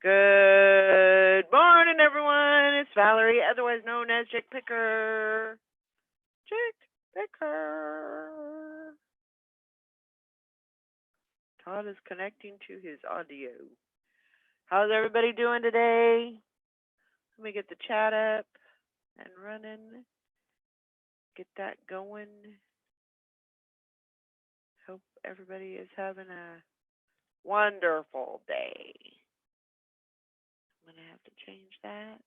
Good morning, everyone. It's Valerie, otherwise known as Chick Picker. Chick Picker. Todd is connecting to his audio. How's everybody doing today? Let me get the chat up and running. Get that going. Hope everybody is having a wonderful day. I'm going to have to change that.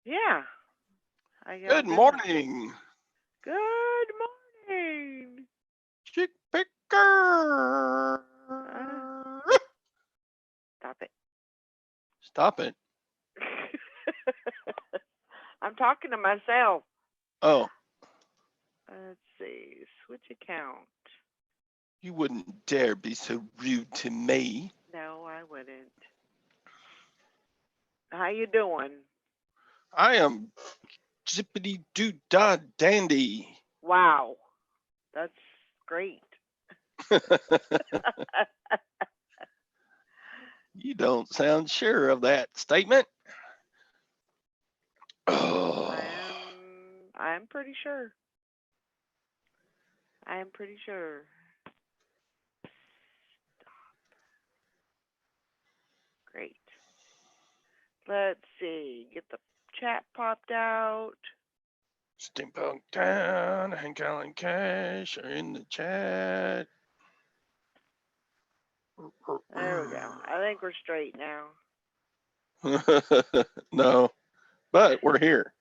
Yeah. Good morning. Good morning. Chick Picker. Stop it. Stop it. I'm talking to myself. Oh. Let's see. Switch account. You wouldn't dare be so rude to me. No, I wouldn't. How you doing? I am zippity doo dah dandy. Wow. That's great. You don't sound sure of that statement. Oh. I'm pretty sure. I'm pretty sure. Stop. Great. Let's see. Get the chat popped out. Steampunk Town, Hank Allen Cash are in the chat. There we go. I think we're straight now. No, but we're here.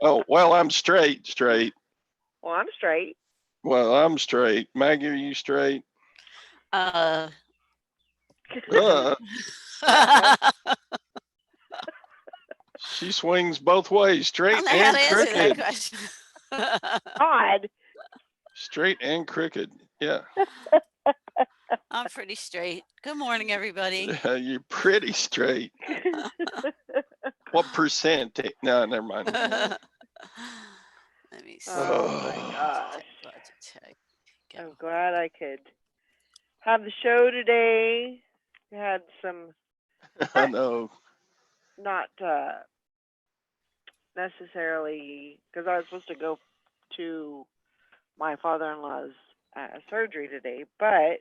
Oh, well, I'm straight. Well, I'm straight. Well, I'm straight. Maggie, are you straight? She swings both ways, straight and crooked. Odd. Straight and crooked. Yeah. I'm pretty straight. Good morning, everybody. You're pretty straight. What percent? No, never mind. Let me see. Oh my gosh. I'm glad I could have the show today. We had some I know. not necessarily, because I was supposed to go to my father-in-law's surgery today, but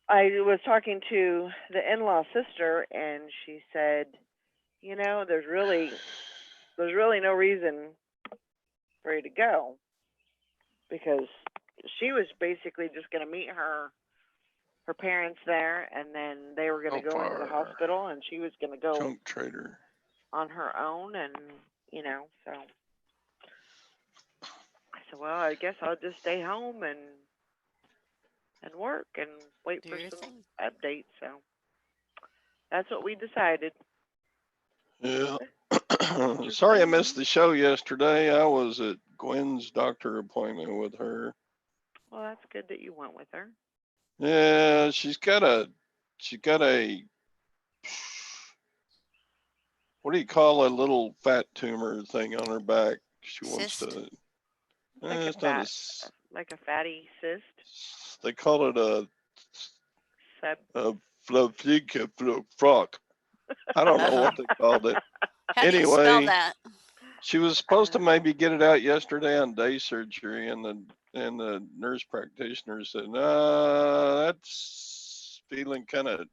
I was talking to the in-law sister, and she said, you know, there's really no reason for you to go, because she was basically just going to meet her parents there, and then they were going to go into the hospital, and she was going to go junk trader on her own, and you know, so I said, well, I guess I'll just stay home and work and wait for some updates. So that's what we decided. Yeah. Sorry I missed the show yesterday. I was at Gwen's doctor appointment with her. Well, that's good that you went with her. Yeah, she's got a what do you call a little fat tumor thing on her back? She wants to. Like like a fatty cyst. They call it a frock. I don't know what they called it. How do you spell that? She was supposed to maybe get it out yesterday on day surgery, and the nurse practitioner said, "No, that's feeling kind of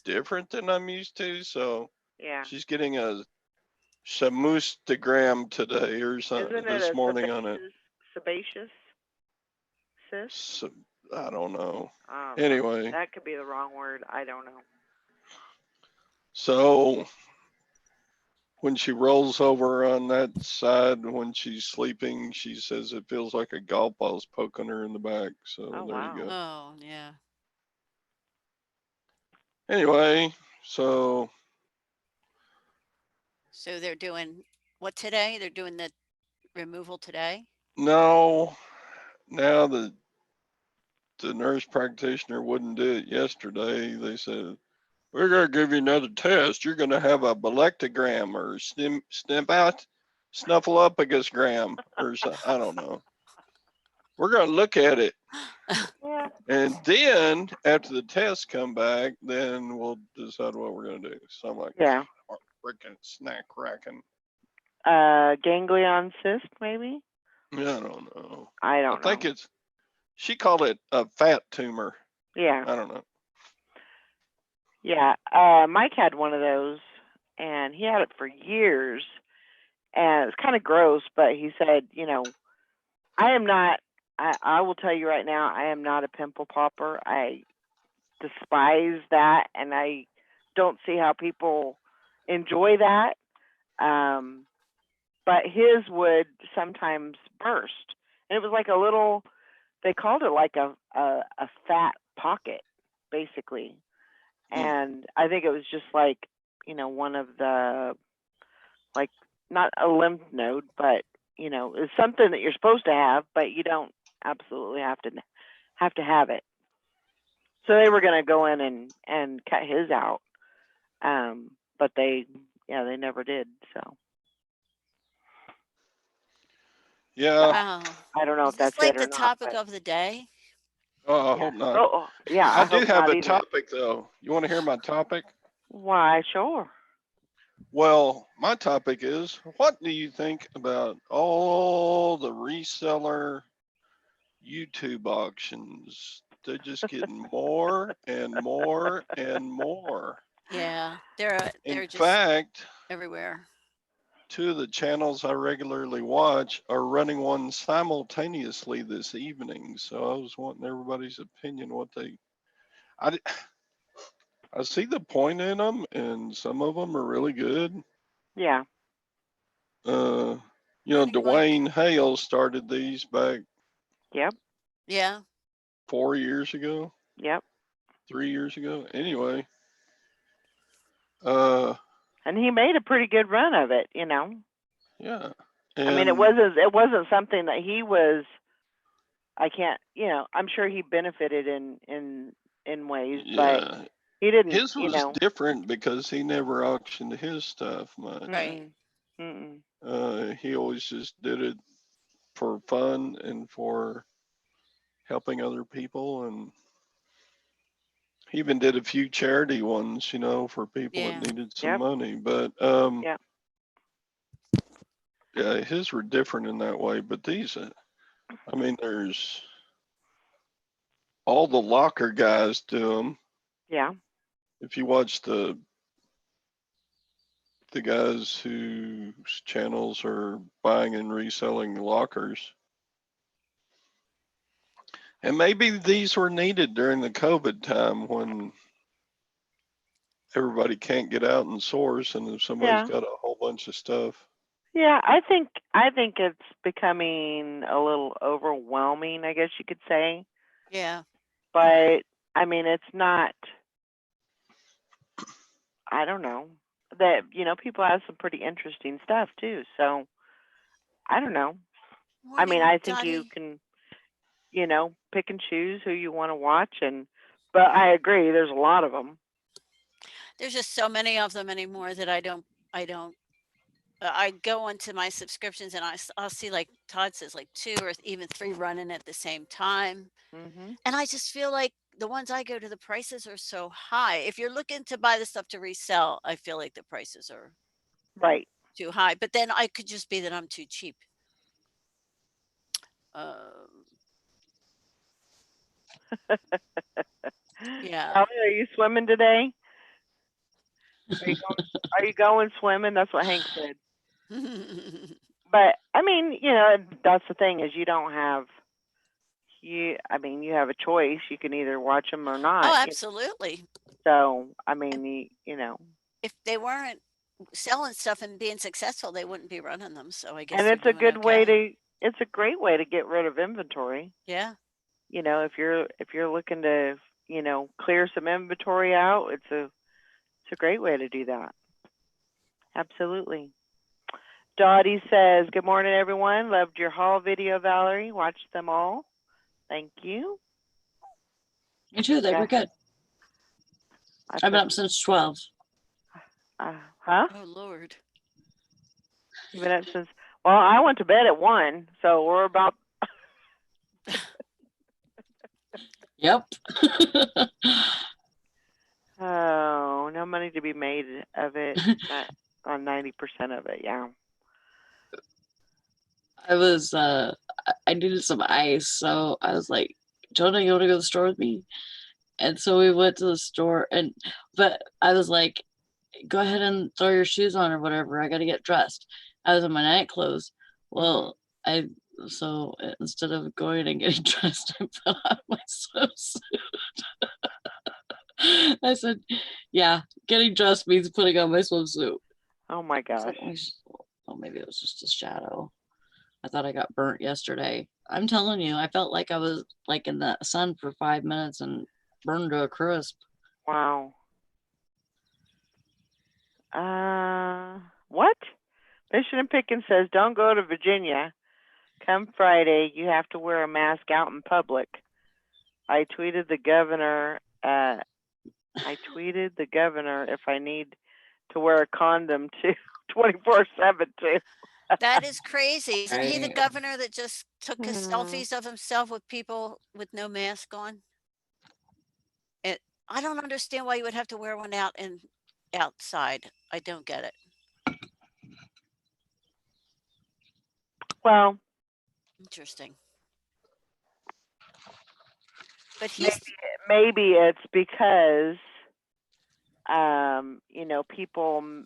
different than I'm used to." So yeah, she's getting a shamustogram today or something this morning on it. Sebaceous cyst? I don't know. Anyway, that could be the wrong word. I don't know. So when she rolls over on that side when she's sleeping, she says it feels like a golf ball's poking her in the back. So there you go. Oh, yeah. Anyway, so they're doing what today? They're doing the removal today? No. Now the nurse practitioner wouldn't do it yesterday. They said, we're going to give you another test. You're going to have a balectogram or snuffleupagus gram or something. I don't know. we're gonna look at it. Yeah. And then after the tests come back, then we'll decide what we're gonna do. So I'm like, Yeah. freaking snack racking. Ganglion cyst, maybe? Yeah, I don't know. I I don't think know. she called it a fat tumor. Yeah. I don't know. Yeah. Mike had one of those, and he had it for years, and it's kind of gross, but he said, I am not, I will tell you right now, I am not a pimple popper. I despise that, and I don't see how people enjoy that. But his would sometimes burst, and it was like a little. They called it like a fat pocket, basically, and I think it was just like one of the like not a lymph node, but it's something that you're supposed to have, but you don't absolutely have to have it. So they were going to go in and cut his out, but they never did. So Yeah. Wow. I don't know Is if that's this like it the or not. topic But of the day? Oh, I yeah. hope not. Oh yeah, I I do hope have not a either. topic though. You want to hear my topic? Why? Sure. Well, my topic is, what do you think about all the reseller YouTube auctions? They're just getting more and more and more. Yeah, they're In just fact, everywhere. two of the channels I regularly watch are running one simultaneously this evening. So I was wanting everybody's opinion. I, I see the point in them, and some of them are really good. Yeah. Uh, What do you like? Dwayne Hale started these back Yep. Yeah. 4 years ago, Yep. 3 years ago. Anyway, And he made a pretty good run of it. yeah. I mean, it wasn't something that he was. I can't. I'm sure he benefited in ways, but Yeah. he didn't. His was different because he never auctioned his stuff much. Right. He always just did it for fun and for helping other people, and he even did a few charity ones, for people Yeah. that needed some Yep. money. But Yeah. yeah, his were different in that way. But these, I mean, there's all the locker guys do them. Yeah. If you watch the guys whose channels are buying and reselling lockers, and maybe these were needed during the COVID time when everybody can't get out and source, and if somebody's Yeah. got a whole bunch of stuff. Yeah. I think it's becoming a little overwhelming, I guess you could say. Yeah. But I mean, it's not. I don't know that people have some pretty interesting stuff too. So I don't know. I mean, I think you can, pick and choose who you want to watch, but I agree. There's a lot of them. There's just so many of them anymore that I go into my subscriptions and I'll see, like Todd says, like 2 or even 3 running at the same time. Mm-hmm. And I just feel like the ones I go to, the prices are so high. If you're looking to buy the stuff to resell, I feel like the prices are Right. too high. But then I could just be that I'm too cheap. Yeah. Ellie, are you swimming today? Are you going swimming? That's what Hank said. But I mean, that's the thing is you don't have. I mean, you have a choice. You can either watch them or not. Oh, absolutely. So I mean, if they weren't selling stuff and being successful, they wouldn't be running them. So I guess. And it's a good way to. It's a great way to get rid of inventory. Yeah. If you're looking to clear some inventory out, it's a great way to do that. Absolutely. Dottie says, "Good morning, everyone. Loved your haul video, Valerie. Watched them all. Thank you." You too. They were good. I've been up since 12. Huh? Oh Lord. You've been up since. Well, I went to bed at 1, so we're about. Yep. Oh, no money to be made of it on 90% of it. Yeah. I was I needed some ice, so I was like, Jonah, you want to go to the store with me? And so we went to the store, but I was like, go ahead and throw your shoes on or whatever. I got to get dressed. I was in my night clothes. Well, so instead of going and getting dressed, I fell out of my swimsuit. I said, yeah, getting dressed means putting on my swimsuit. Oh my I was gosh. like, oh, maybe it was just a shadow. I thought I got burnt yesterday. I'm telling you, I felt like I was like in the sun for 5 minutes and burned to a crisp. Wow. What? Mission and Pickens says, don't go to Virginia. Come Friday, you have to wear a mask out in public. I tweeted the governor. If I need to wear a condom too, 24/7 too. That is crazy. Isn't he the Right. governor that just took his Mhm. selfies of himself with people with no mask on? I don't understand why you would have to wear one outside. I don't get it. Well, Interesting. But he's maybe it's because, people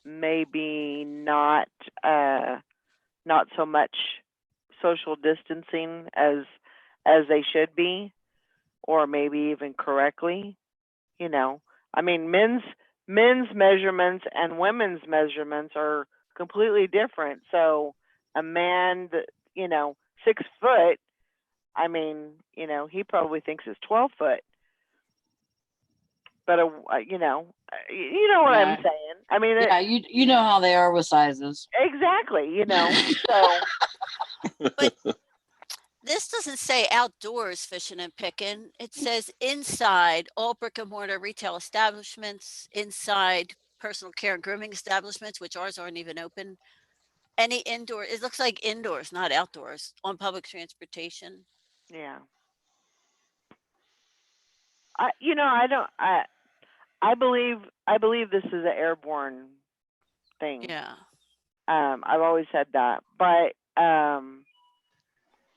maybe not so much social distancing as they should be, or maybe even correctly. I mean, men's measurements and women's measurements are completely different. So a man that 6 foot, I mean, he probably thinks it's 12 foot. But you know what I'm Yeah. saying. I mean, Yeah, you know how they are with sizes. exactly. So but this doesn't say outdoors fishing and picking. It says inside all brick and mortar retail establishments, inside personal care and grooming establishments, which ours aren't even open. Any indoor, it looks like indoors, not outdoors, on public transportation. yeah. I don't. I believe this is an airborne thing. Yeah. I've always said that, but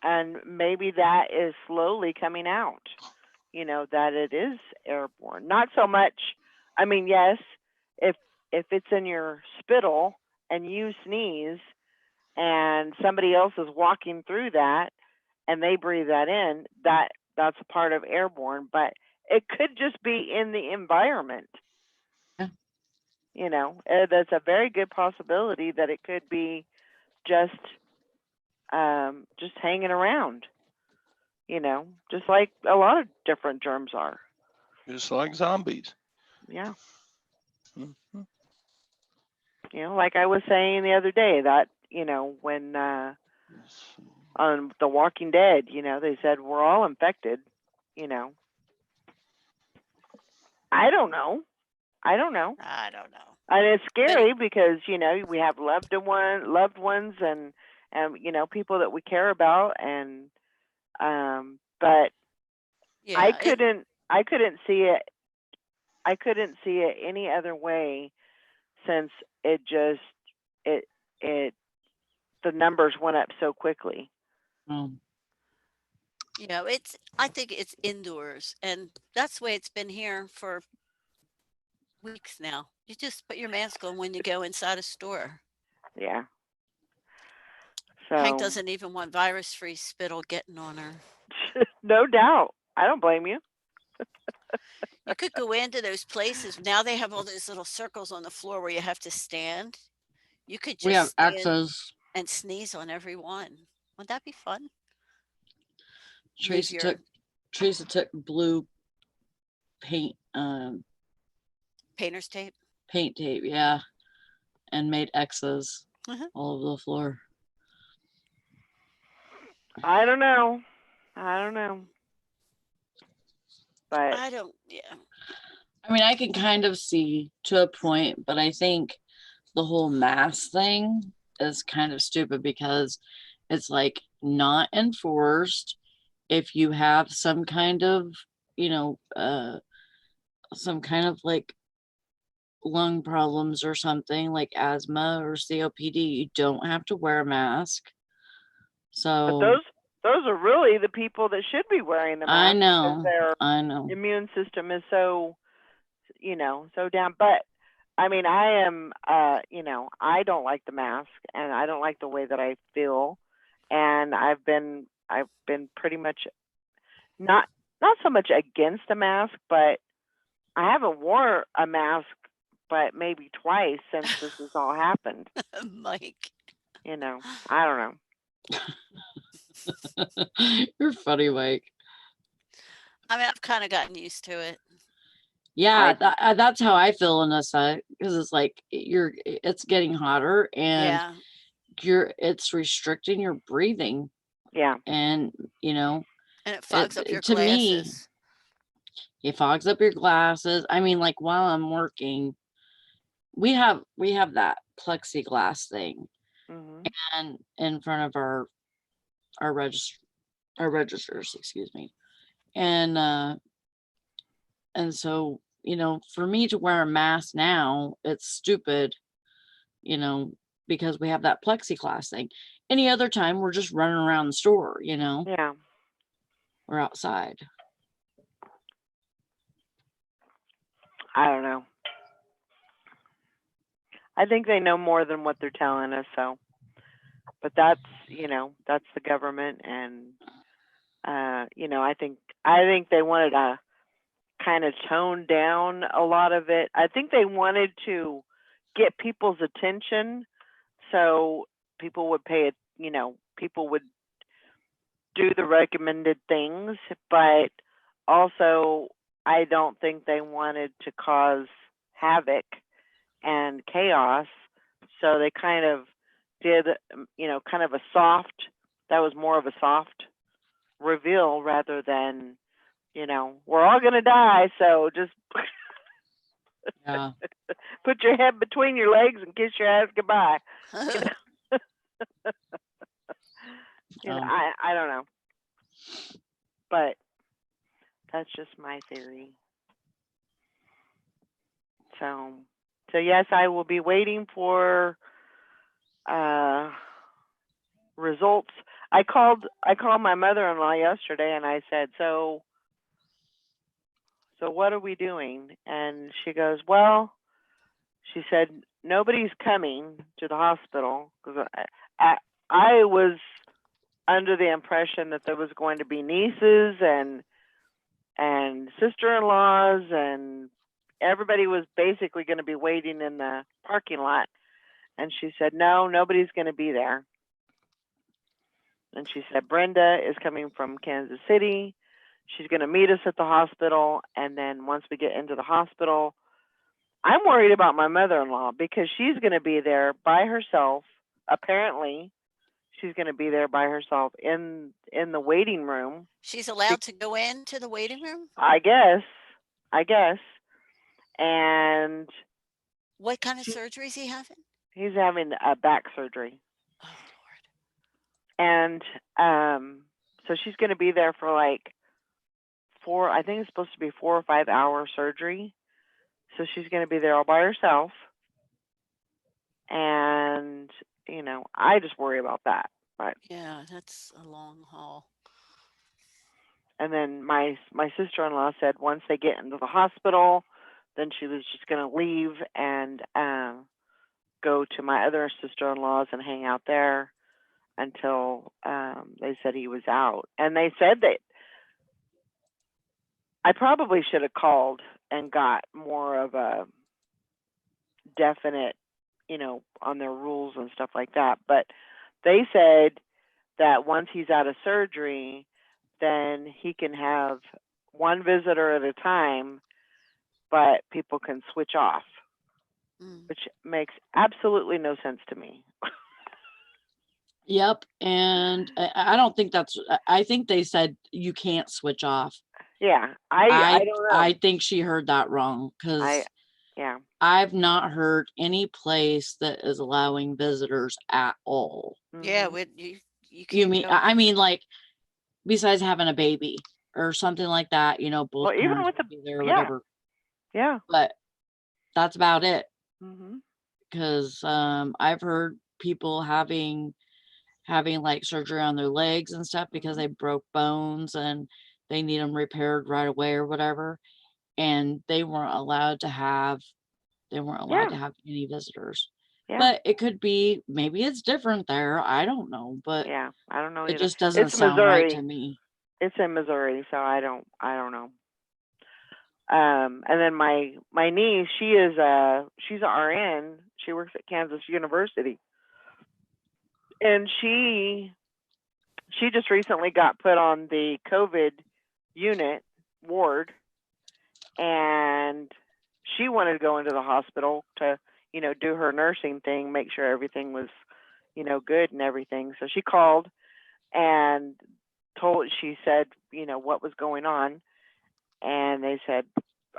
and maybe that is slowly coming out. That it is airborne. Not so much. I mean, yes, if it's in your spittle and you sneeze, and somebody else is walking through that, and they breathe that in, that's a part of airborne. But it could just be in the environment. Yeah. That's a very good possibility that it could be just hanging around. Just like a lot of different germs are. Just like zombies. Yeah. Mhm. Like I was saying the other day, that when on The Walking Dead, they said we're all infected. I don't know. I don't know. And it's scary because we have loved ones and people that we care about, and but Yeah. I couldn't see it. I couldn't see it any other way, since it the numbers went up so quickly. I think it's indoors, and that's the way it's been here for weeks now. You just put your mask on when you go inside a store. Yeah. Hank So doesn't even want virus-free spittle getting on her. no doubt. I don't blame you. You could go into those places. Now they have all those little circles on the floor where you have to stand. You could We have just stand access. and sneeze on every one. Would that be fun? Teresa took blue paint painter's tape. Paint tape, yeah, and made X's Mhm. all over the floor. I don't know. But yeah. I mean, I can kind of see to a point, but I think the whole mask thing is kind of stupid because it's like not enforced. if you have some kind of, you know, some kind of like lung problems or something like asthma or COPD, you don't have to wear a mask. But So those are really the people that should be wearing the I mask because know, their I know. immune system is so, so down. But I mean, I am, I don't like the mask, and I don't like the way that I feel, and I've been pretty much not so much against a mask, but I haven't worn a mask, but maybe twice since this has all happened. Mike. I don't know. You're funny, Mike. I mean, I've kind of gotten used to it. Yeah, that's how I feel in this because it's like it's getting hotter and Yeah. it's restricting your breathing, Yeah. and And it fogs up your to me, glasses. it fogs up your glasses. I mean, like while I'm working, we have that plexiglass thing, Hmm. and in front of our registers, excuse me, and so for me to wear a mask now, it's stupid, because we have that plexiglass thing. Any other time we're just running around the store, Yeah. we're outside. I don't know. I think they know more than what they're telling us, so. But that's the government, and I think they wanted to kind of tone down a lot of it. I think they wanted to get people's attention, so people would people would do the recommended things, but also I don't think they wanted to cause havoc and chaos, so they kind of did kind of that was more of a soft reveal rather than we're all gonna die, so just Yeah. put your head between your legs and kiss your ass goodbye. I don't know, but that's just my theory. So yes, I will be waiting for results. I called my mother-in-law yesterday, and I said, so what are we doing? And she goes, well, she said, nobody's coming to the hospital, because I was under the impression that there was going to be nieces and sister-in-laws, and everybody was basically going to be waiting in the parking lot. And she said, no, nobody's going to be there. And she said, Brenda is coming from Kansas City. She's going to meet us at the hospital. And then once we get into the hospital, I'm worried about my mother-in-law because she's going to be there by herself. Apparently, she's going to be there by herself in the waiting room. She's allowed to go into the waiting room? I guess. And what kind of surgery is he having? He's having a back surgery. Oh, Lord. And so she's going to be there for like I think it's supposed to be 4 or 5 hour surgery. So she's going to be there all by herself. And, I just worry about that. But yeah, that's a long haul. And then my sister-in-law said once they get into the hospital, then she was just going to leave and go to my other sister-in-laws and hang out there until they said he was out. And they said that I probably should have called and got more of a definite, on their rules and stuff like that. But they said that once he's out of surgery, then he can have one visitor at a time, but people can switch off, which makes absolutely no sense to me. Yep. And I don't think I think they said you can't switch off. Yeah. I don't know. I think she heard that wrong because yeah. I've not heard any place that is allowing visitors at all. Yeah, Mhm. you can't I mean, like besides having a baby or something like that, you know, both Well, even parents with would be there or yeah. whatever. Yeah. But that's about it. Hmm. Because I've heard people having like surgery on their legs and stuff because they broke bones and they need them repaired right away or whatever, and they weren't allowed to have Yeah. any visitors. Yeah. But it could be, maybe it's different there, I don't know, but Yeah. I don't know it either. just doesn't It's sound right to Missouri. me. It's in Missouri, so I don't know. And then my niece, she's a RN. She works at Kansas University, and she just recently got put on the COVID unit ward, and she wanted to go into the hospital to, you know, do her nursing thing, make sure everything was, you know, good and everything. So she called and she said, you know, what was going on, and they said,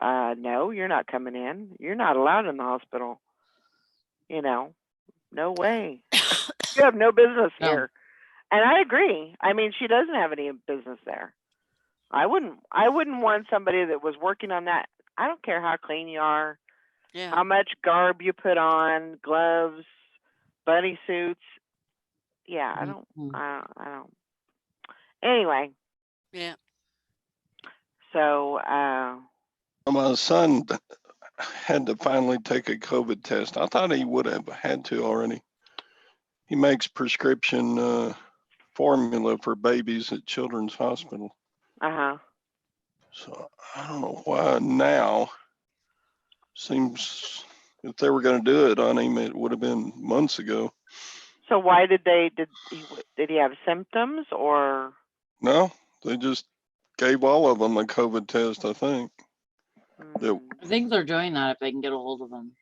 no, you're not coming in. You're not allowed in the hospital. You know, no way. You have no business No. here. And I agree. I mean, she doesn't have any business there. I wouldn't want somebody that was working on that. I don't care how clean you are, Yeah. how much garb you put on, gloves, bunny suits. Yeah, I Mhm. don't. Anyway, Yeah. so My son had to finally take a COVID test. I thought he would have had to already. He makes prescription formula for babies at Children's Hospital. So I don't know why now. Seems if they were going to do it on him, it would have been months ago. So why did he have symptoms or? No, they just gave all of them a COVID test, I think. That- I think they're doing that if they can get a hold of them.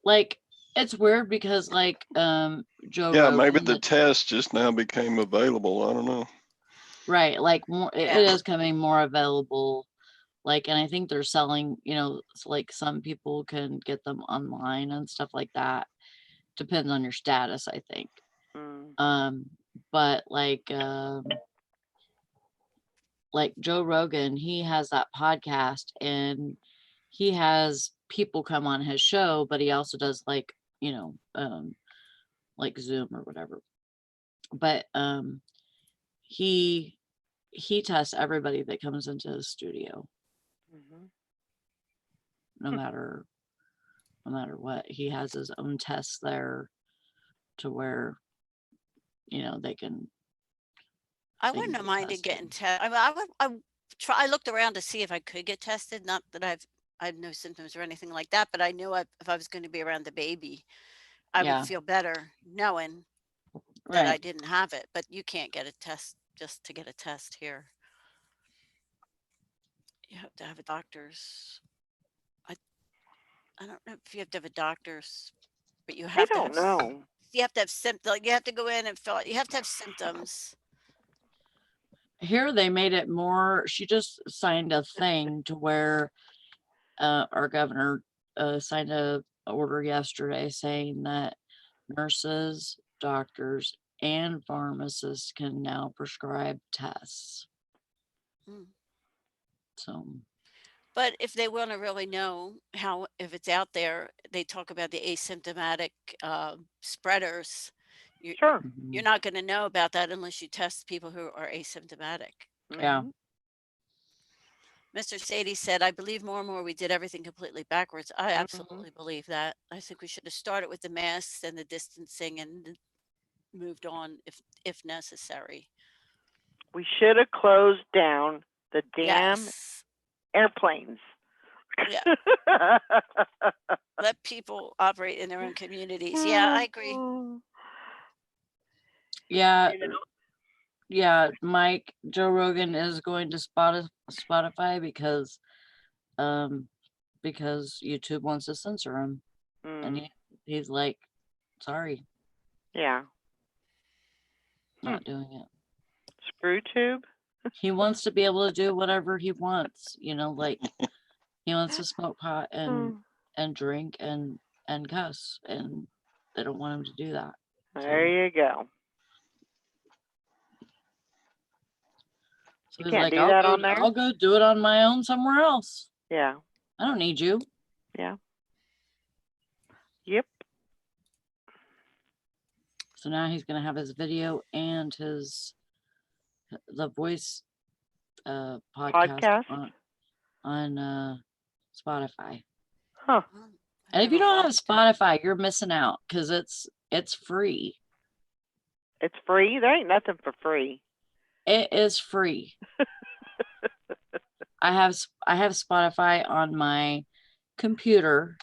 Like, it's weird because like Joe yeah, Rogan, maybe the test just now became available. I don't know. right, like more, Yeah. it is coming more available. Like, and I think they're selling, you know, so like some people can get them online and stuff like that. Depends on your status, I think. Mm. But like Joe Rogan, he has that podcast and he has people come on his show, but he also does like, you know, like Zoom or whatever. But he tests everybody that comes into the studio, Mhm. no matter what. He has his own tests there to where, you know, they can I they can wouldn't have get minded tested. getting tested. I looked around to see if I could get tested. Not that I had no symptoms or anything like that, but I knew if I was going to be around the baby, I would Yeah, feel better knowing that I right. didn't have it. But you can't get a test just to get a test here. You have to have a doctor's. I don't know if you have to have a doctor's, but you I have to don't have. know. You have to have symptoms. You have to go in and fill out. You have to have symptoms. Here they made it more. She just signed a thing to where our governor signed a order yesterday saying that nurses, doctors, and pharmacists can now prescribe tests. Mm. So, But if they want to really know if it's out there, they talk about the asymptomatic spreaders. Sure. You're mhm, not going to know about that unless you test people who are asymptomatic. yeah, Mhm. Mr. Sadie said, I believe more and more we did everything completely backwards. I Mhm. absolutely believe that. I think we should have started with the masks and the distancing and moved on if necessary. We should have closed down the damn Yes. airplanes. Yeah. Let people operate in their own communities. Yeah, I agree. yeah, You know? yeah. Mike, Joe Rogan is going to Spotify because YouTube wants to censor him, and Mm. he's like, sorry, Yeah. not doing it. Screw tube. He wants to be able to do whatever he wants, you know, like he wants to smoke pot and drink and cuss, and they don't want him to do that. There you go. So You he's can't like, do that on there? I'll go do it on my own somewhere else. Yeah. I don't need you. Yeah. Yep. So now he's gonna have his video and the voice podcast Podcast? on Spotify. Huh. Well, And I've if you never don't have watched it. Spotify, you're missing out because it's free. It's free? There ain't nothing for free. It is free. I have Spotify on my computer,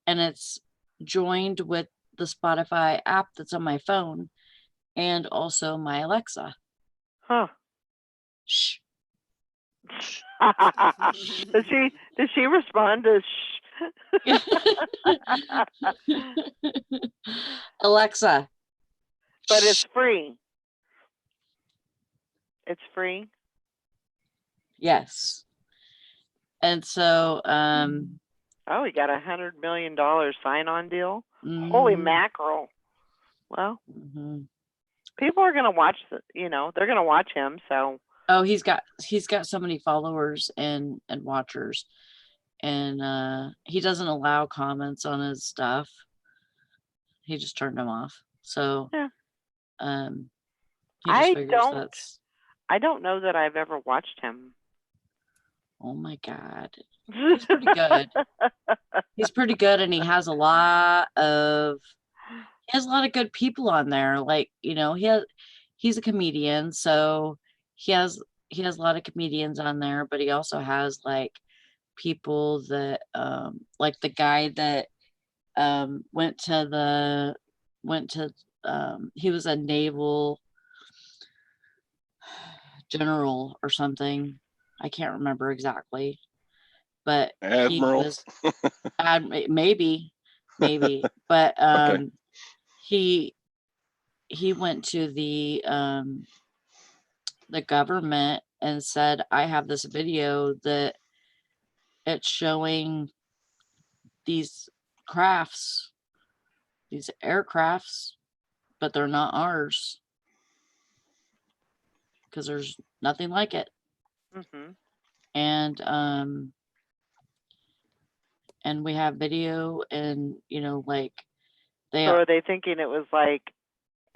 and it's joined with the Spotify app that's on my phone, and also my Alexa. Huh. Shh. Does she respond to shh? Alexa. But it's shh. free. It's free. Yes. And so Oh, we got $100 million sign-on deal. Holy mackerel! Well, people are gonna watch they're gonna watch him. So. Oh, he's got so many followers and watchers, and he doesn't allow comments on his stuff. He just turned them off. So Yeah. he just figures I don't know that I've ever watched him. Oh my God. He's pretty good. He's pretty good, and he has a lot of good people on there. Like, he's a comedian, so he has a lot of comedians on there, but he also has like people that like the guy that he was a naval general or something. I can't remember exactly, but Admiral. maybe, but Okay. he went to the government and said, I have this video that it's showing these aircrafts, but they're not ours because there's nothing like it. Mm-hmm. And we have video, and like So are they thinking it was like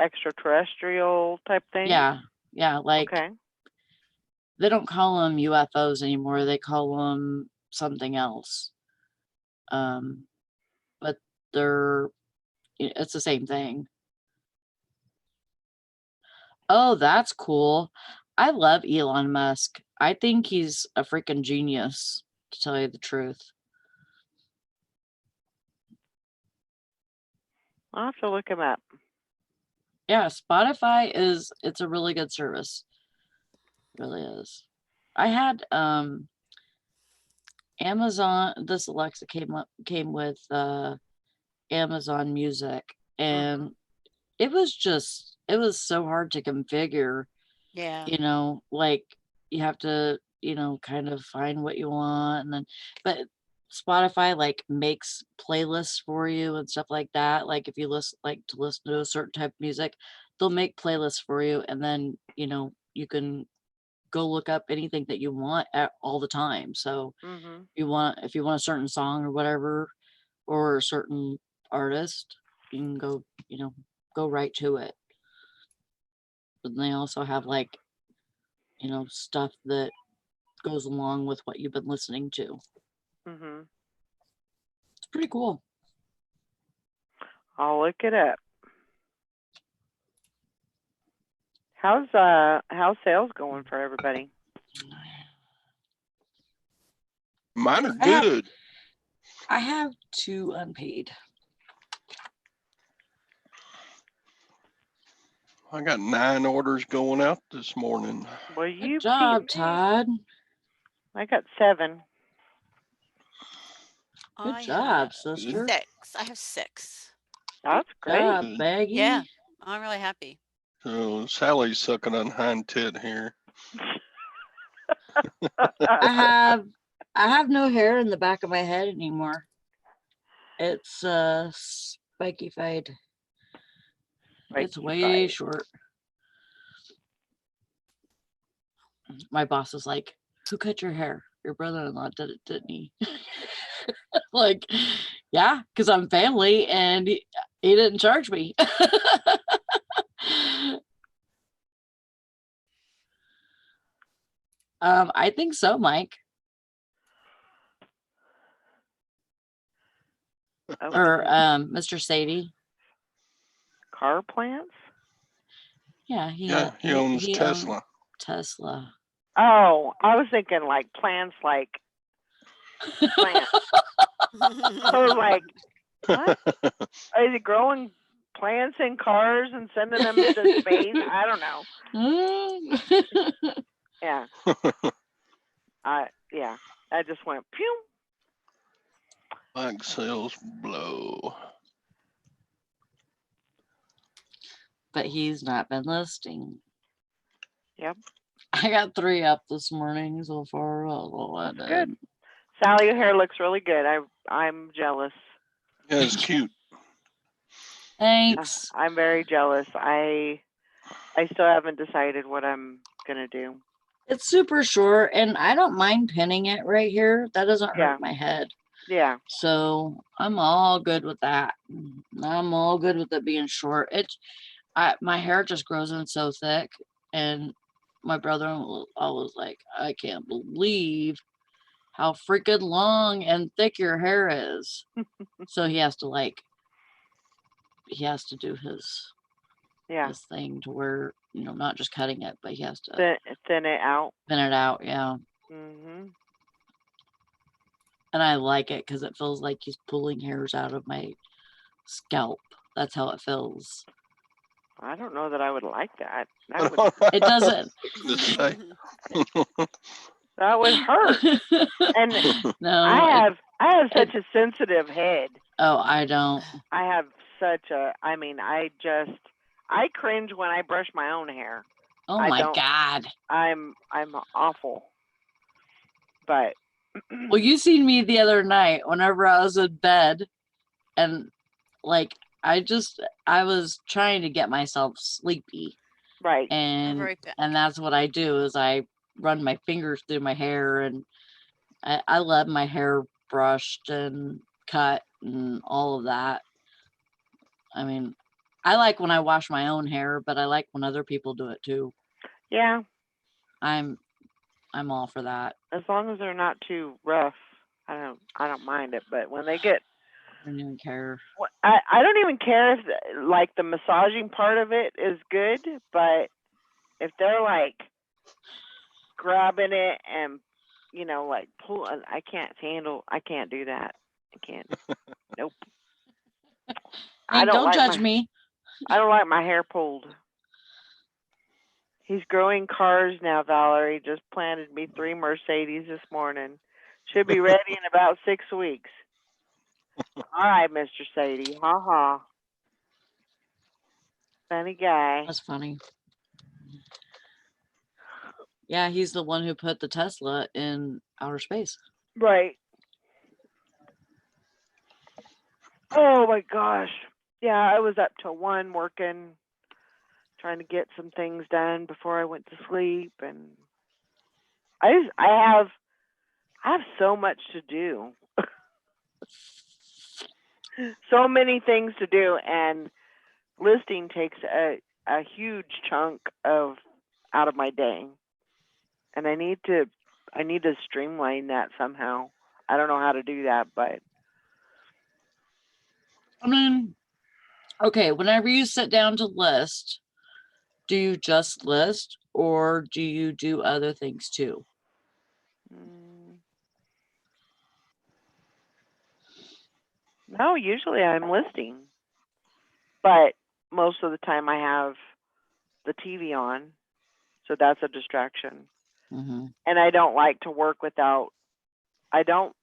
extraterrestrial type thing? Yeah, like okay. They don't call them UFOs anymore. They call them something else. But it's the same thing. Oh, that's cool. I love Elon Musk. I think he's a freaking genius, to tell you the truth. I'll have to look him up. Yeah, Spotify it's a really good service. It really is. I had Amazon, this Alexa came with Amazon Music, and it was so hard to configure. Yeah. Like you have to, kind of find what you want, and then but Spotify like makes playlists for you and stuff like that. Like if you listen to a certain type of music, they'll make playlists for you, and then you can go look up anything that you want all the time. So if you want a certain song or whatever, or a certain artist, you can go go right to it. But they also have like stuff that goes along with what you've been listening to. It's pretty cool. I'll look it up. How's sales going for everybody? Mine are good. I have 2 unpaid. I got 9 orders going out this morning. Well, you Good job, beat me. Todd. I got 7. Good I job, have sister. 6. I have 6. That's great. Job, Baggy. Yeah, I'm really happy. So Sally's sucking on hind tit here. I have no hair in the back of my head anymore. It's spiky-fied. It's way short. my boss was like, "Who cut your hair? Your brother-in-law did it, didn't he?" Like, yeah, because I'm family and he didn't charge me. I think so, Mike. Or Okay. Mr. Sadie. Car plants? Yeah, Yeah, he owns he Tesla. owned Tesla. Oh, I was thinking like plants, like plants. I was like, what? Is he growing plants in cars and sending them into space? I don't know. Yeah. Yeah. I just went pew. Like sales blow. But he's not been listing. Yep. I got 3 up this morning so far. That's good. Sally, your hair looks really good. I'm jealous. Yeah, it's cute. Thanks. I'm very jealous. I still haven't decided what I'm gonna do. It's super short and I don't mind pinning it right here. That doesn't Yeah. hurt my head. Yeah. So I'm all good with that. I'm all good with it being short. My hair just grows in so thick, and my brother-in-law was like, "I can't believe how freaking long and thick your hair is." So he has to do his Yeah. this thing to where, not just cutting it, but he has to Thin it out. thin it out. Yeah. Mhm. And I like it because it feels like he's pulling hairs out of my scalp. That's how it feels. I don't know that I would like that. It doesn't. That would hurt. And No. I have such a sensitive head. Oh, I don't. I have such a. I mean, I cringe when I brush my own hair. Oh my God. I'm awful. But well, you seen me the other night whenever I was in bed, and like I was trying to get myself sleepy. Right. And that's what I do is I run my fingers through my hair, and I love my hair brushed and cut and all of that. I mean, I like when I wash my own hair, but I like when other people do it too. Yeah. I'm all for that. As long as they're not too rough, I don't mind it. But when they get, I don't even care. I don't even care if like the massaging part of it is good, but if they're like grabbing it and like pull, I can't do that. I can't. Nope. Hey, don't judge me. I don't like my hair pulled. He's growing cars now, Valerie. Just planted me 3 Mercedes this morning. Should be ready in about 6 weeks. All right, Mr. Sadie. Ha ha. Funny guy. That's funny. Yeah, he's the one who put the Tesla in outer space. Right. Oh my gosh. Yeah, I was up till 1 working, trying to get some things done before I went to sleep, and I have so much to do. So many things to do, and listing takes a huge chunk out of my day. And I need to streamline that somehow. I don't know how to do that, but I mean, okay, whenever you sit down to list, do you just list or do you do other things too? No, usually I'm listing. But most of the time I have the TV on, so that's a distraction. Mm-hmm. And I don't like to work without. I don't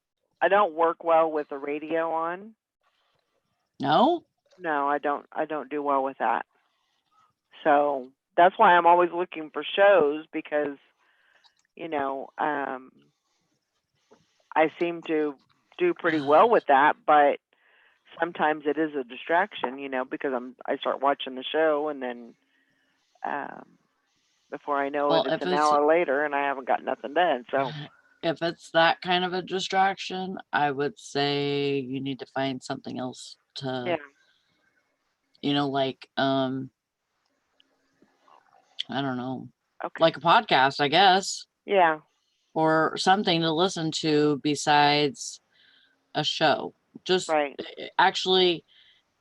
work well with the radio on. No? No, I don't do well with that. So that's why I'm always looking for shows, because I seem to do pretty well with that, but sometimes it is a distraction, because I start watching the show and then before I know Well, it, it's if an it's- hour later and I haven't got nothing done. So If it's that kind of a distraction, I would say you need to find something else yeah, to, like, I don't know, okay, like a podcast, I guess, yeah, or something to listen to besides a show. Just right, actually,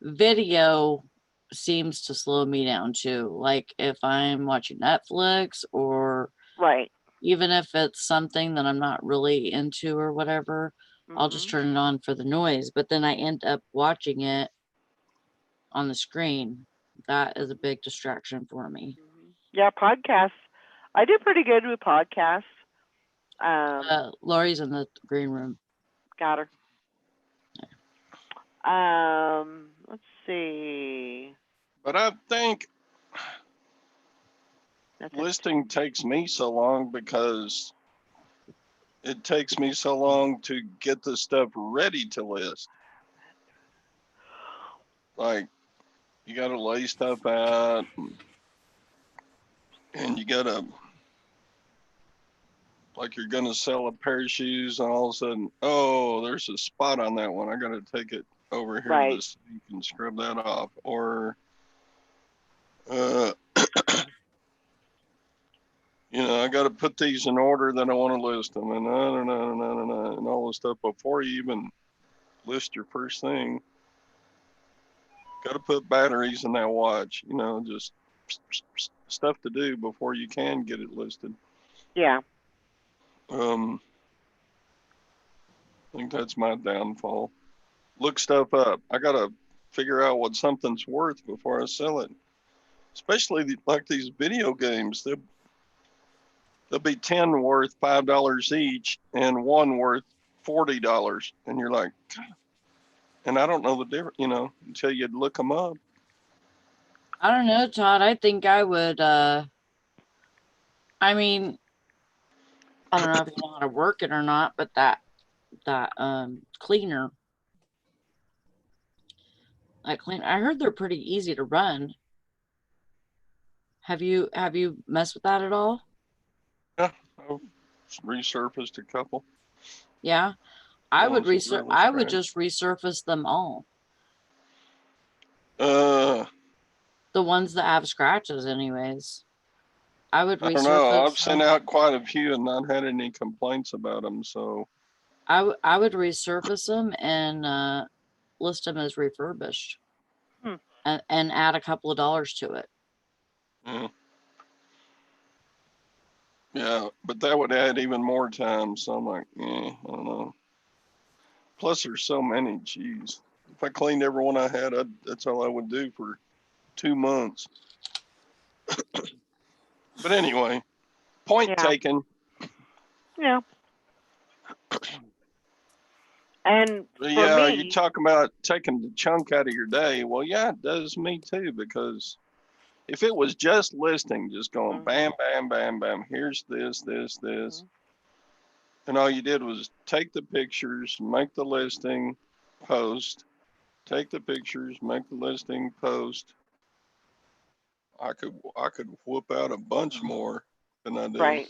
video seems to slow me down too. Like if I'm watching Netflix, or right. even if it's something that I'm not really into or whatever, I'll just Mhm. turn it on for the noise, but then I end up watching it on the screen. That is a big distraction for me. Yeah, podcasts. I do pretty good with podcasts. Lori's in the green room. Got her. Let's see. But I think That's it. listing takes me so long because it takes me so long to get the stuff ready to list. Like, you got to lay stuff out, and you got to, like, you're going to sell a pair of shoes, and all of a sudden, oh, there's a spot on that one. I got to take it over here Right. to the sink and scrub that off. Or, uh, I got to put these in order that I want to list them, and and all this stuff before you even list your first thing. Got to put batteries in that watch, just stuff to do before you can get it listed. Yeah. I think that's my downfall. Look stuff up. I got to figure out what something's worth before I sell it. Especially like these video games. There'll be 10 worth $5 each and one worth $40. And you're like, God. And I don't know the difference, until you look them up. I don't know, Todd. I think I would, I mean, I don't know if you know how to work it or not, but that cleaner, I heard they're pretty easy to run. Have you messed with that at all? Yeah, I've resurfaced a couple. Yeah. I would Ones that really I would scratch. just resurface them all. Uh, The ones that have scratches anyways. I would I don't know. I've resurface sent them. out quite a few and not had any complaints about them. So, I would resurface them and list them as refurbished. Hmm. And add a couple of dollars to it. yeah, but that would add even more time. So I'm like, I don't know. Plus, there's so many. Jeez. If I cleaned every one I had, that's all I would do for 2 months. But anyway, point Yeah. taken. Yeah. And for Yeah, me, you talk about taking the chunk out of your day. Well, yeah, it does me too, because if it was just listing, just going Mhm. bam, bam, bam, bam, here's this, Mhm. and all you did was take the pictures, make the listing, post, take the pictures, make the listing, post. I could whoop out a bunch more than I do. right.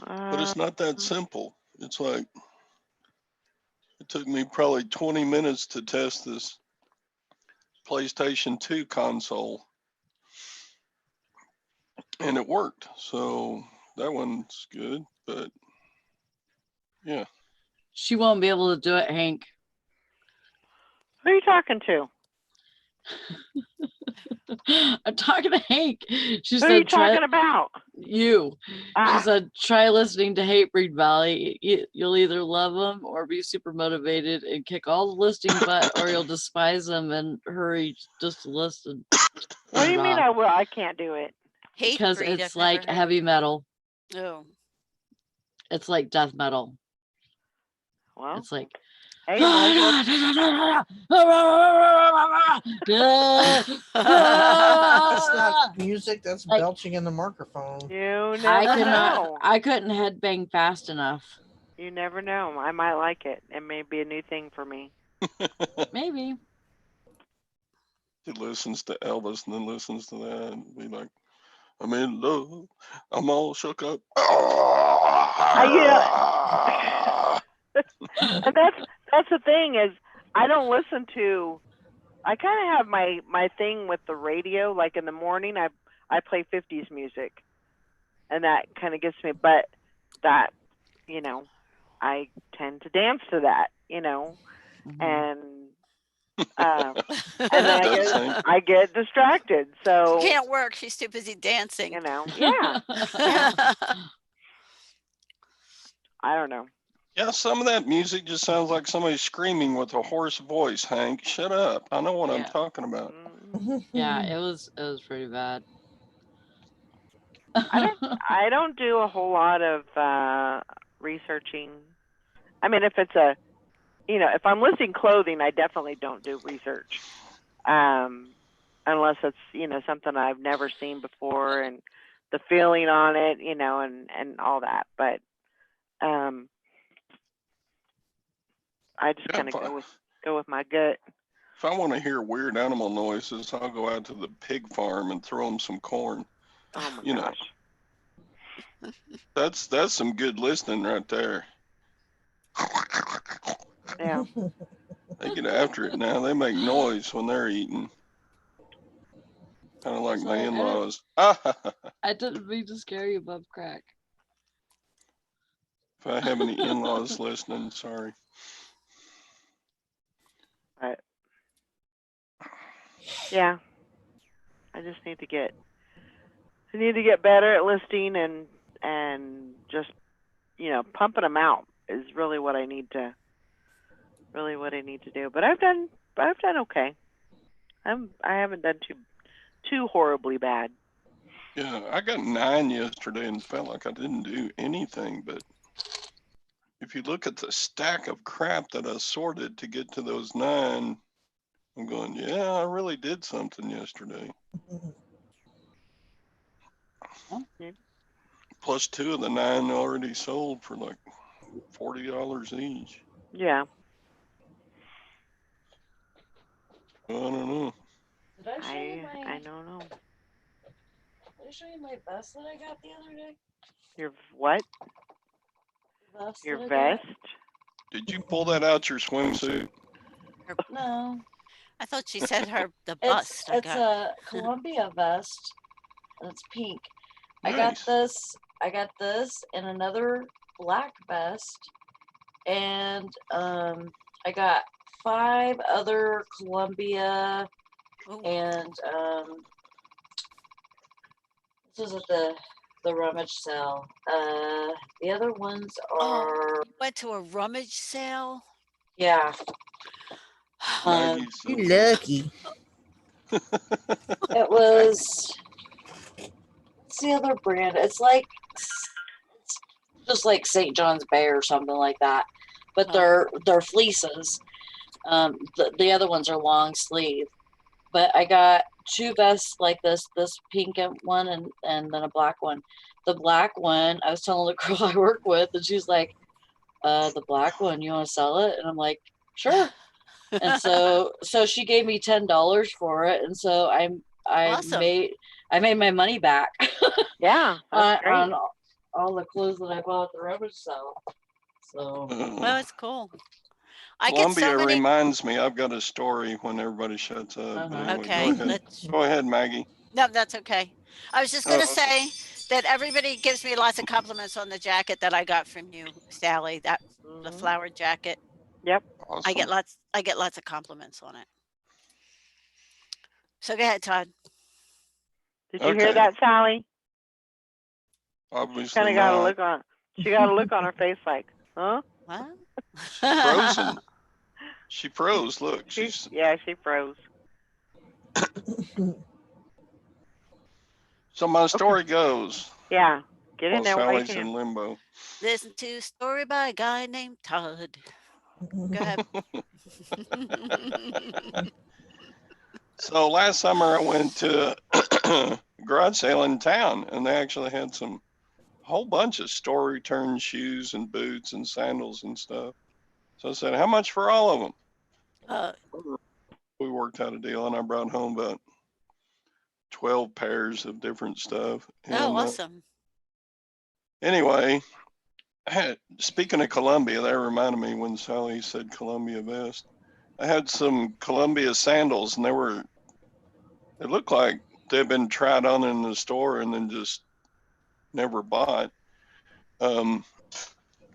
But it's not that simple. It's like, it took me probably 20 minutes to test this PlayStation 2 console. And it worked. So that one's good. But yeah. She won't be able to do it, Hank. Who are you talking to? I'm talking to Hank. She Who are you said, try talking about? you. She Ah, said, try listening to Hatebreed Valley. You'll either love them or be super motivated and kick all the listing butt, or you'll despise them and hurry just to listen. what do you mean I will? I can't do it. Hate Because breed, it's I've never like heard. heavy metal. Oh, It's like death metal. Well, It's like, hey, might as well. That's not music. That's Like- belching in the microphone. You I never cannot. know. I couldn't headbang fast enough. You never know. I might like it. It may be a new thing for me. Maybe. He listens to Elvis and then listens to that and be like, I'm in love. I'm all shook up. And that's the thing is, I don't listen to. I kind of have my thing with the radio. Like in the morning, I play 50s music, and that kind of gets me. But that, you know, I tend to dance to that, Mhm. and and then Does sing. I get distracted. So Can't work. She's too busy dancing. yeah, yeah. I don't know. Yeah, some of that music just sounds like somebody screaming with a hoarse voice, Hank. Shut up. I know what I'm Yeah. talking about. Yeah, it was pretty bad. I don't do a whole lot of researching. I mean, if it's if I'm listing clothing, I definitely don't do research, unless it's something I've never seen before and the feeling on it, and all that. But I just Yeah, kind of go with my gut. If I want to hear weird animal noises, I'll go out to the pig farm and throw them some corn. Oh my You know. gosh. That's some good listening right there. Yeah. They get after it now. They make noise when they're eating. Kind of like my Sorry, in-laws. I didn't mean to scare you, Bub Crack. If I have any in-laws listening, sorry. But yeah, I just need to get better at listing and just pumping them out is really what I need to do. But I've done okay. I haven't done too horribly bad. Yeah, I got 9 yesterday and felt like I didn't do anything. But if you look at the stack of crap that I sorted to get to those 9, I'm going, yeah, I really did something yesterday. Plus 2 of the 9 already sold for like $40 each. Yeah. I don't know. Did I show you I don't know. Did I show you my vest that I got the other day? Your what? Vest Your that I vest? Did you pull that out your swimsuit? got? No. I thought she said the It's bust. I got. a Columbia vest. And it's pink. Nice. I got this in another black vest, and I got 5 other Columbia, Ooh. and this was at the rummage sale. The other ones are Went to a rummage sale. yeah. Maggie You says, lucky. It was. What's the other brand? It's just like St. John's Bay or something like that, but Oh. they're fleeces. The other ones are long sleeve. But I got 2 vests like this pink one and then a black one. The black one, I was telling the girl I work with, and she's like, the black one, you want to sell it? And I'm like, sure. And so she gave me $10 for it, and so I Awesome. made my money back Yeah. That's great. on all the clothes that I bought at the rummage sale. So Well, it's cool. I get Columbia so many. reminds me, I've got a story when everybody shuts up. But anyway, Okay, go ahead. Go ahead, Maggie. No, that's okay. I was just gonna Uh-oh. say that everybody gives me lots of compliments on the jacket that I got from you, Sally. The Mhm. flowered jacket. Yep. Awesome. I get lots of compliments on it. So go ahead, Todd. Did you hear Okay. that, Sally? Obviously Kind of got a not. look on. She got a look on her face like, huh? What? Frozen. She froze. Look, She froze. So my story goes. Yeah. Get in While there while you Sally's in can. limbo. Listen to a story by a guy named Todd. Go ahead. So last summer I went to a garage sale in town, and they actually had some whole bunch of store return shoes and boots and sandals and stuff. So I said, "How much for all of them?" we worked out a deal, and I brought home about 12 pairs of different stuff. Oh, And awesome. anyway, speaking of Columbia, that reminded me when Sally said Columbia vest. I had some Columbia sandals, and they looked like they'd been tried on in the store and then just never bought.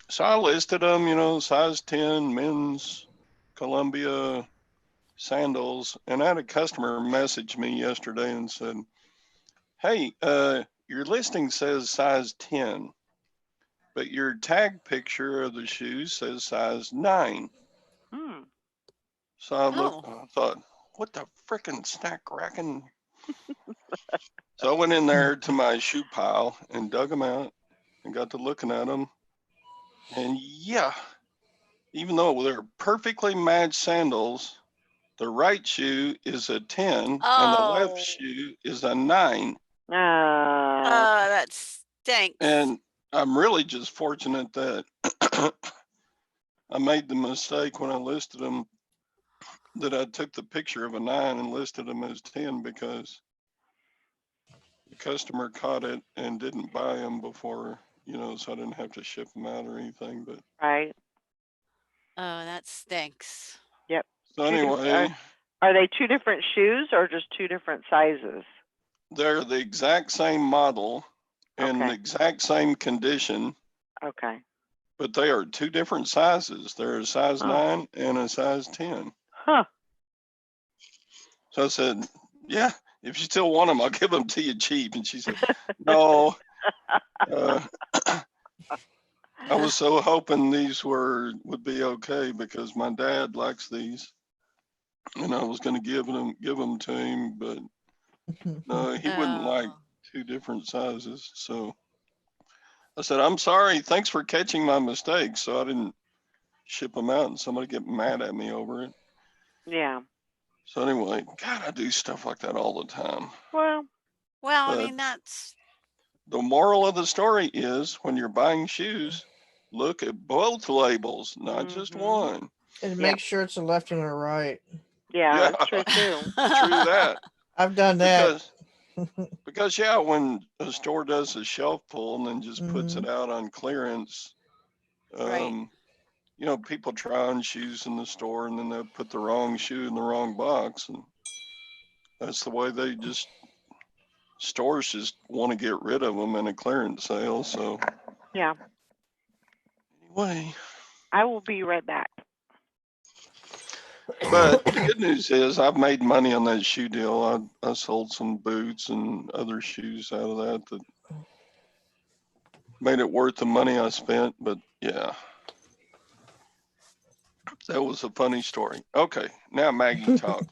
So I listed them, size 10 men's Columbia sandals, and I had a customer message me yesterday and said, "Hey, your listing says size 10, but your tag picture of the shoes says size 9. Hmm. So I Oh. thought, what the frickin' snack racking? So I went in there to my shoe pile and dug them out and got to looking at them. And yeah, even though they're perfectly matched sandals, the right shoe is a 10 and the left Oh. shoe is a 9. Ah. That stinks. And I'm really just fortunate that I made the mistake when I listed them that I took the picture of a 9 and listed them as 10, because the customer caught it and didn't buy them before, so I didn't have to ship them out or anything. But Right. Oh, that stinks. Yep. so Two diff- anyway, Are they two different shoes or just two different sizes? they're the exact same model and the Okay. exact same condition, Okay. but they are two different sizes. They're a size Oh. 9 and a size 10. Huh. So I said, yeah, if you still want them, I'll give them to you cheap. And she said, no. I was so hoping these would be okay, because my dad likes these, and I was going to give them to him, but no, he wouldn't like Oh. two different sizes. So I said, I'm sorry. Thanks for catching my mistake. So I didn't ship them out and somebody get mad at me over it. Yeah. So anyway, God, I do stuff like that all the time. Well, Well, I But mean, that's the moral of the story is, when you're buying shoes, look at both labels, not just Mhm. one. And Yeah. make sure it's a left and a right. Yeah, Yeah. that's true too. True that. I've done that. Because yeah, when a store does a shelf pull and then just puts Mhm. it out on clearance, Right. people try on shoes in the store and then they'll put the wrong shoe in the wrong box, and that's the way stores just want to get rid of them in a clearance sale. So Yeah. anyway, I will be right back. but the good news is I've made money on that shoe deal. I sold some boots and other shoes out of that made it worth the money I spent. But yeah, that was a funny story. Okay, now Maggie talk.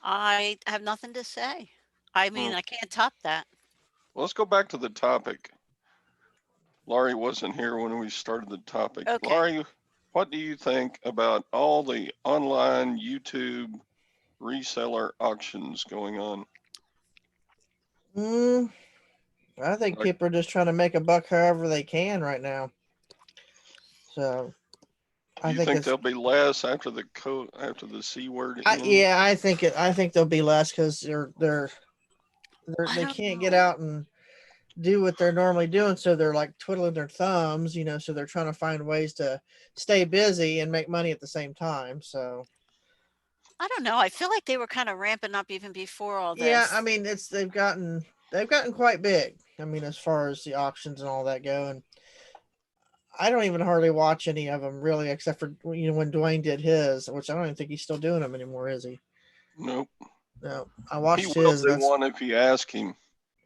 I have nothing to say. I mean, I can't top that. Let's go back to the topic. Laurie wasn't here when we started the topic. Okay. Laurie, what do you think about all the online YouTube reseller auctions going on? I think Like, people are just trying to make a buck however they can right now. So do I you think think it's there'll be less after the C word? yeah, I think there'll be less, because I they don't can't get know. out and do what they're normally doing, so they're like twiddling their thumbs, so they're trying to find ways to stay busy and make money at the same time. So I don't know. I feel like they were kind of ramping up even before all yeah, this. I mean, they've gotten quite big. I mean, as far as the auctions and all that go, and I don't even hardly watch any of them really, except for when Dwayne did his, which I don't even think he's still doing them anymore, is he? Nope. No, I He watched will his. do That's one if you ask him.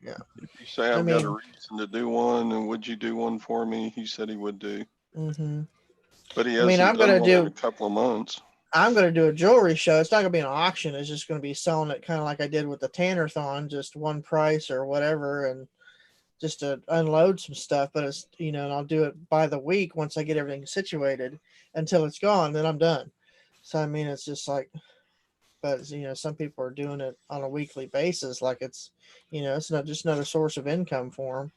yeah. If you say, I I've got a mean, reason to do one, and would you do one for me? He said he would do. mm-hmm. But he I mean, hasn't done one in a couple of months. I'm gonna do a jewelry show. It's not gonna be an auction. It's just gonna be selling it kind of like I did with the Tannerthon, just one price or whatever, and just to unload some stuff. But it's and I'll do it by the week once I get everything situated until it's gone. Then I'm done. So I mean, it's just like, but some people are doing it on a weekly basis, like it's it's not just another source of income for them.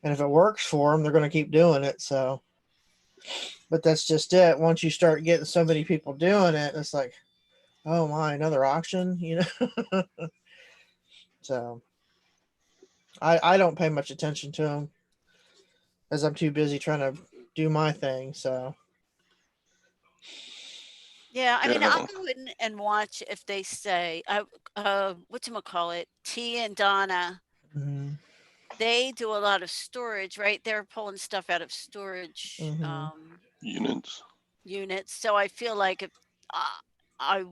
And if it works for them, they're going to keep doing it. So, but that's just it. Once you start getting so many people doing it, it's like, oh my, another auction, So I don't pay much attention to them as I'm too busy trying to do my thing. So Yeah, I mean, I'll Yeah. go in and watch if they say, whatchamacallit, T and Donna, mhm, they do a lot of storage, right? They're pulling stuff out of storage, mhm, Units. units. So I feel like if I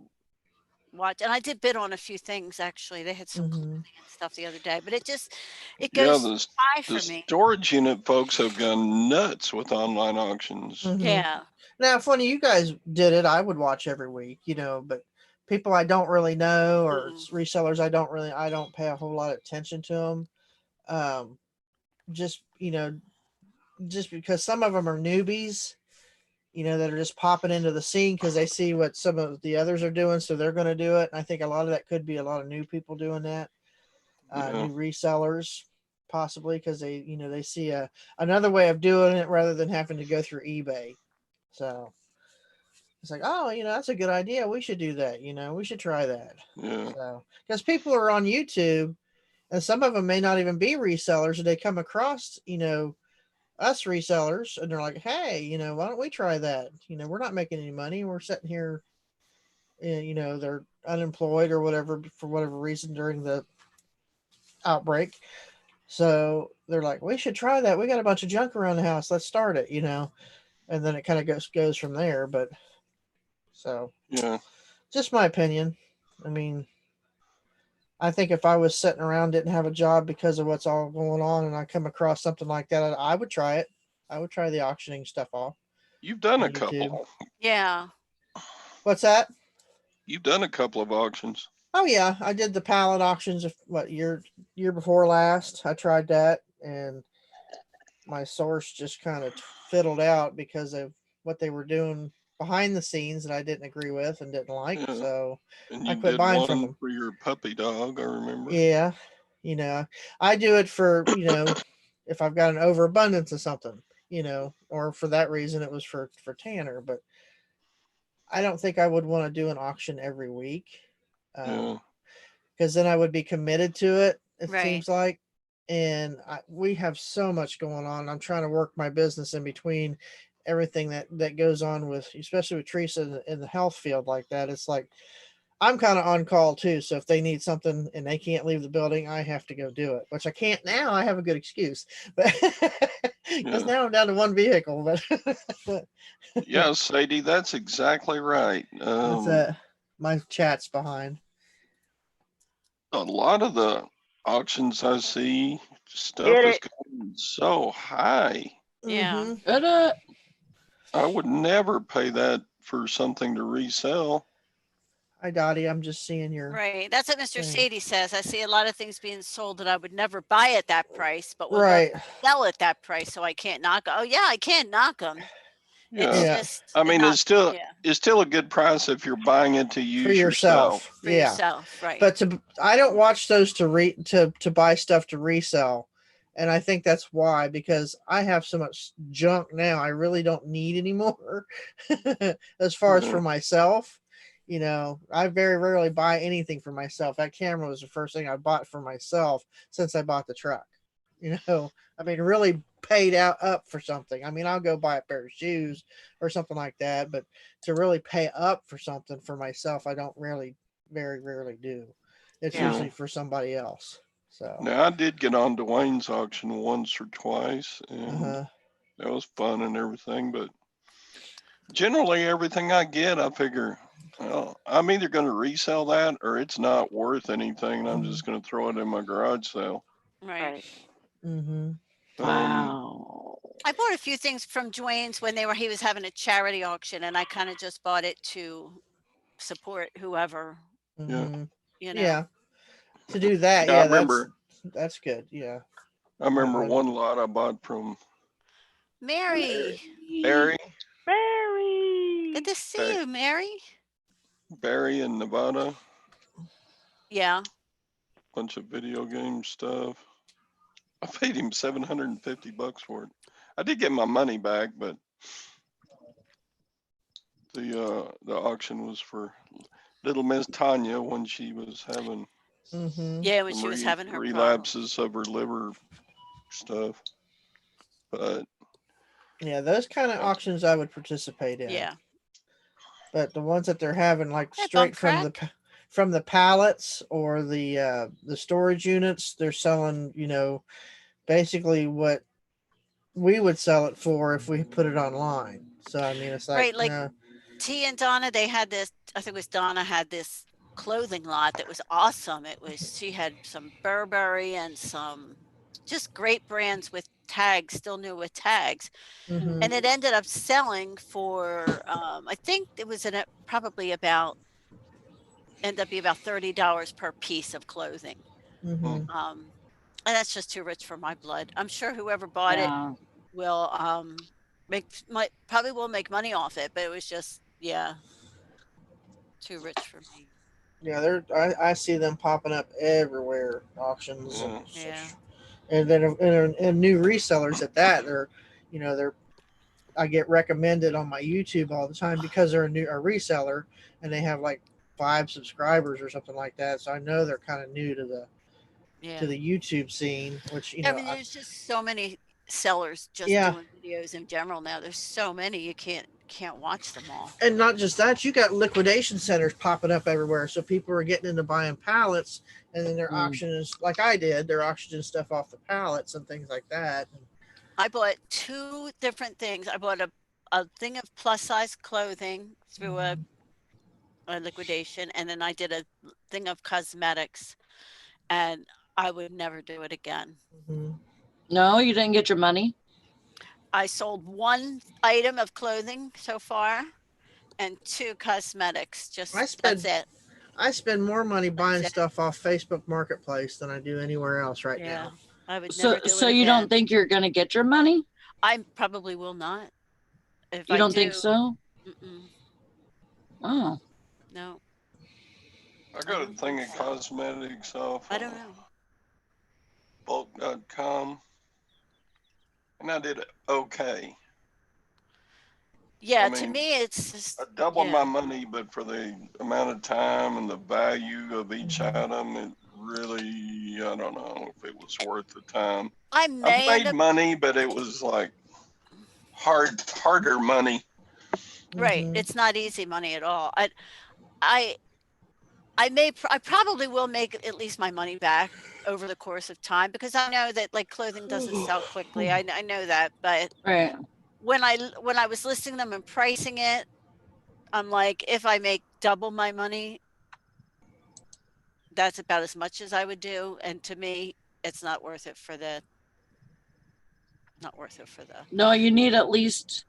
watch, and I did bid on a few things actually. They had some clothing mhm, and stuff the other day, but it Yeah, goes the by the for me. storage unit folks have gone nuts with online auctions. mhm. Yeah. Now, funny you guys did it, I would watch every week, but people I don't really know or Mm-mm. resellers I don't pay a whole lot of attention to them. Um, just just because some of them are newbies, that are just popping into the scene because they see what some of the others are doing, so they're going to do it. And I think a lot of that could be a lot of new people doing that, Yeah. new resellers, possibly because they see another way of doing it rather than having to go through eBay. So it's like, oh, that's a good idea. We should do that. We should try that. Yeah. So because people are on YouTube, and some of them may not even be resellers, and they come across, us resellers, and they're like, hey, why don't we try that? We're not making any money. We're sitting here, and, they're unemployed or whatever for whatever reason during the outbreak. So they're like, we should try that. We got a bunch of junk around the house. Let's start it, and then it kind of goes from there. But so Yeah. just my opinion. I mean, I think if I was sitting around, didn't have a job because of what's all going on, and I come across something like that, I would try it. I would try the auctioning stuff off You've done on a YouTube. couple. Yeah. What's that? You've done a couple of auctions. Oh yeah, I did the pallet auctions. What year before last? I tried that, and my source just kind of fiddled out because of what they were doing behind the scenes that I didn't agree with and didn't like. Yeah. So And I you quit did buying from one them. for your puppy dog, I remember. Yeah, I do it for if I've got an overabundance of something, or for that reason it was for Tanner, but I don't think I would want to do an auction every week. Yeah. Because then I would be committed to it. It Right. seems like, and we have so much going on. I'm trying to work my business in between everything that goes on with, especially with Teresa in the health field like that. It's like I'm kind of on call too. So if they need something and they can't leave the building, I have to go do it, which I can't now. I have a good excuse, but because Yeah. now I'm down to one vehicle. But Yeah, Sadie, that's exactly right. that's my chat's behind. A lot of the auctions I see, stuff Get is it. going so high. Yeah. Mhm. But I would never pay that for something to resell. Hi, Dottie. I'm just seeing your Right. That's what Mr. thing. Sadie says. I see a lot of things being sold that I would never buy at that price, but would love right. to sell at that price. So I can't knock. Oh yeah, I can't knock them. It's Yeah. Yeah. just I mean, not, it's still yeah, it's still a good price if you're buying it to For use yourself. for Yeah. yourself. Right. But I don't watch those to buy stuff to resell. And I think that's why, because I have so much junk now I really don't need anymore. As far as Yeah. for myself, I very rarely buy anything for myself. That camera was the first thing I bought for myself since I bought the truck. I mean, really paid up for something. I mean, I'll go buy a pair of shoes or something like that, but to really pay up for something for myself, I don't really, very rarely do. It's Yeah. usually for somebody else. So, Now I did get on Dwayne's auction once or twice, and uh-huh. that was fun and everything. But generally, everything I get, I figure, well, I'm either going to resell that or it's not worth anything, and I'm just going to throw it in my garage sale. Right. Right. Mm-hmm. wow. I bought a few things from Dwayne's when he was having a charity auction, and I kind of just bought it to support whoever, Mm-hmm. you know. Yeah. To do that, Yeah, I yeah, remember. that's good. Yeah. I remember Right. one lot I bought from Mary, Barry, Mary. good to see Hey. you, Mary. Barry in Nevada. Yeah. Bunch of video game stuff. I paid him $750 for it. I did get my money back, but the auction was for little Miss Tanya when she was having Mm-hmm. Yeah, when some she was having her problem. relapses of her liver stuff. But Yeah, those kind of auctions I would participate in. Yeah. But the ones that they're having like Hey, straight bump from from the pallets or the storage units, they're selling, basically what we would sell it for if we put it online. So I mean, it's Right, like no. T and Donna, they had this, I think it was Donna had this clothing lot that was awesome. She had some Burberry and some just great brands with tags, still new with tags. Mhm. And it ended up selling for, I think it was probably end up being about $30 per piece of clothing. Mhm. And that's just too rich for my blood. I'm sure whoever bought it Yeah. will probably will make money off it, but it was just, yeah, too rich for me. Yeah, I see them popping up everywhere, auctions and yeah, Yeah. and then and new resellers at that. They're I get recommended on my YouTube all the time because they're a reseller and they have like 5 subscribers or something like that. So I know they're kind of new to the Yeah. YouTube scene, which I mean, there's just so many sellers just Yeah. doing videos in general now. There's so many you can't watch them all. and not just that, you got liquidation centers popping up everywhere. So people are getting into buying pallets and then they're auctioning, like I did, they're auctioning stuff off the pallets and things like that. I bought 2 different things. I bought a thing of plus size clothing through a liquidation, and then I did a thing of cosmetics, and I would never do it again. Mhm. No, you didn't get your money. I sold 1 item of clothing so far and 2 cosmetics. That's it. I spend more money buying it. stuff off Facebook Marketplace than I do anywhere else right Yeah. now. I would So never do so it you again. don't think you're gonna get your money? I probably will not. If You I don't do, think so? mm-mm, Oh. no, I got a don't thing think of so. cosmetics off I don't know. bulk.com, and I did okay. Yeah, I to mean, me, it's just, I doubled yeah. my money, but for the amount of time and the value of each Mhm. item, it really, I don't know if it was worth the time. I I've may end made up, money, but it was like harder money. right. Mhm. It's not easy money at all. I, I probably will make at least my money back over the course of time because I know that like clothing doesn't sell quickly. I know that, but Right. when I was listing them and pricing it, I'm like, if I make double my money, that's about as much as I would do. And to me, it's not worth it for the, No, you need at least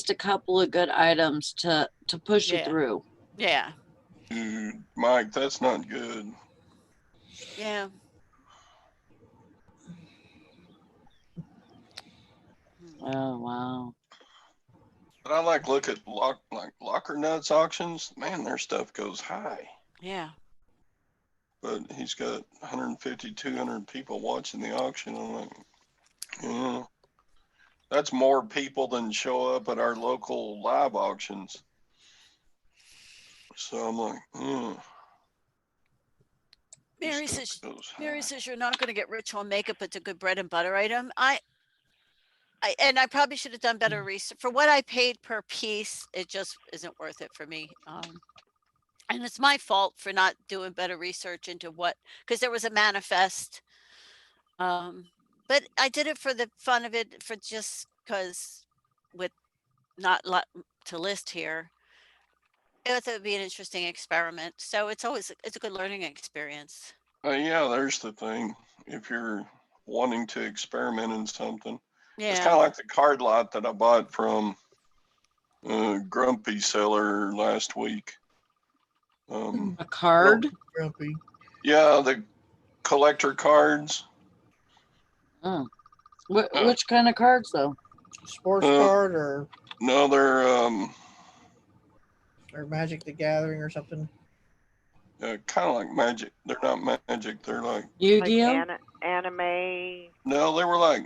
a couple of good items to push you Yeah. through. yeah, Dude, Mike, that's not good. yeah. Oh wow. But I like look at Locker Nuts auctions. Man, their stuff goes high. Yeah. But he's got 150, 200 people watching the auction. I'm like, yeah, that's more people than show up at our local live auctions. So I'm like, Mary this says, stuff goes high. Mary says you're not going to get rich on makeup. It's a good bread and butter item. And I probably should have done better research for what I paid per piece. It just isn't worth it for me. And it's my fault for not doing better research into because there was a manifest. But I did it for the fun of it, for just because with not a lot to list here, I thought it would be an interesting experiment. So it's a good learning experience. Yeah, there's the thing. If you're wanting to experiment in something, it's kind Yeah. of like the card lot that I bought from Grumpy Seller last week. A card? Grumpy. Yeah, the collector cards. Oh. Which kind of cards though? Sports card or No, they're Magic the Gathering or something. kind of like Magic. They're not Magic. They're like Yu-Gi-Oh? Anime. no, they were like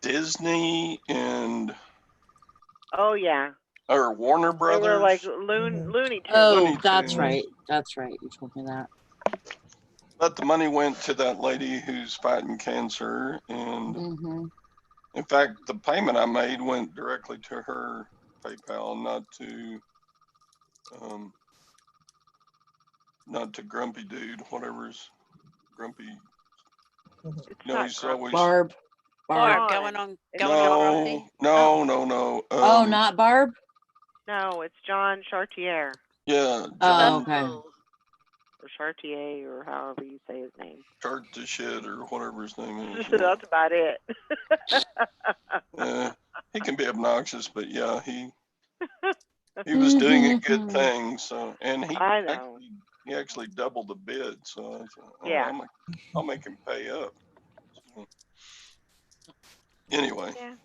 Disney and Oh yeah. or Warner They Brothers. were like Mhm. Looney Tunes. Oh, Looney that's Tunes. right. That's right. You told me that. But the money went to that lady who's fighting cancer. And Mm-hmm. in fact, the payment I made went directly to her PayPal, not to Grumpy Dude, whatever's Grumpy. It's No, not he's Grumpy. always Barb. Barb Dawn. going on It's going on Dawn. grumpy. No. Oh, not Barb? No, it's John Chartier Yeah, Oh, John okay. or Chartier or however you say his name. Chart to shit or whatever his name is. That's about it. He can be obnoxious, but yeah, he was doing a good Mhm. thing. So, and I know. he actually doubled the bid. So I thought, oh, Yeah. I'll make him pay up. So, anyway, Yeah.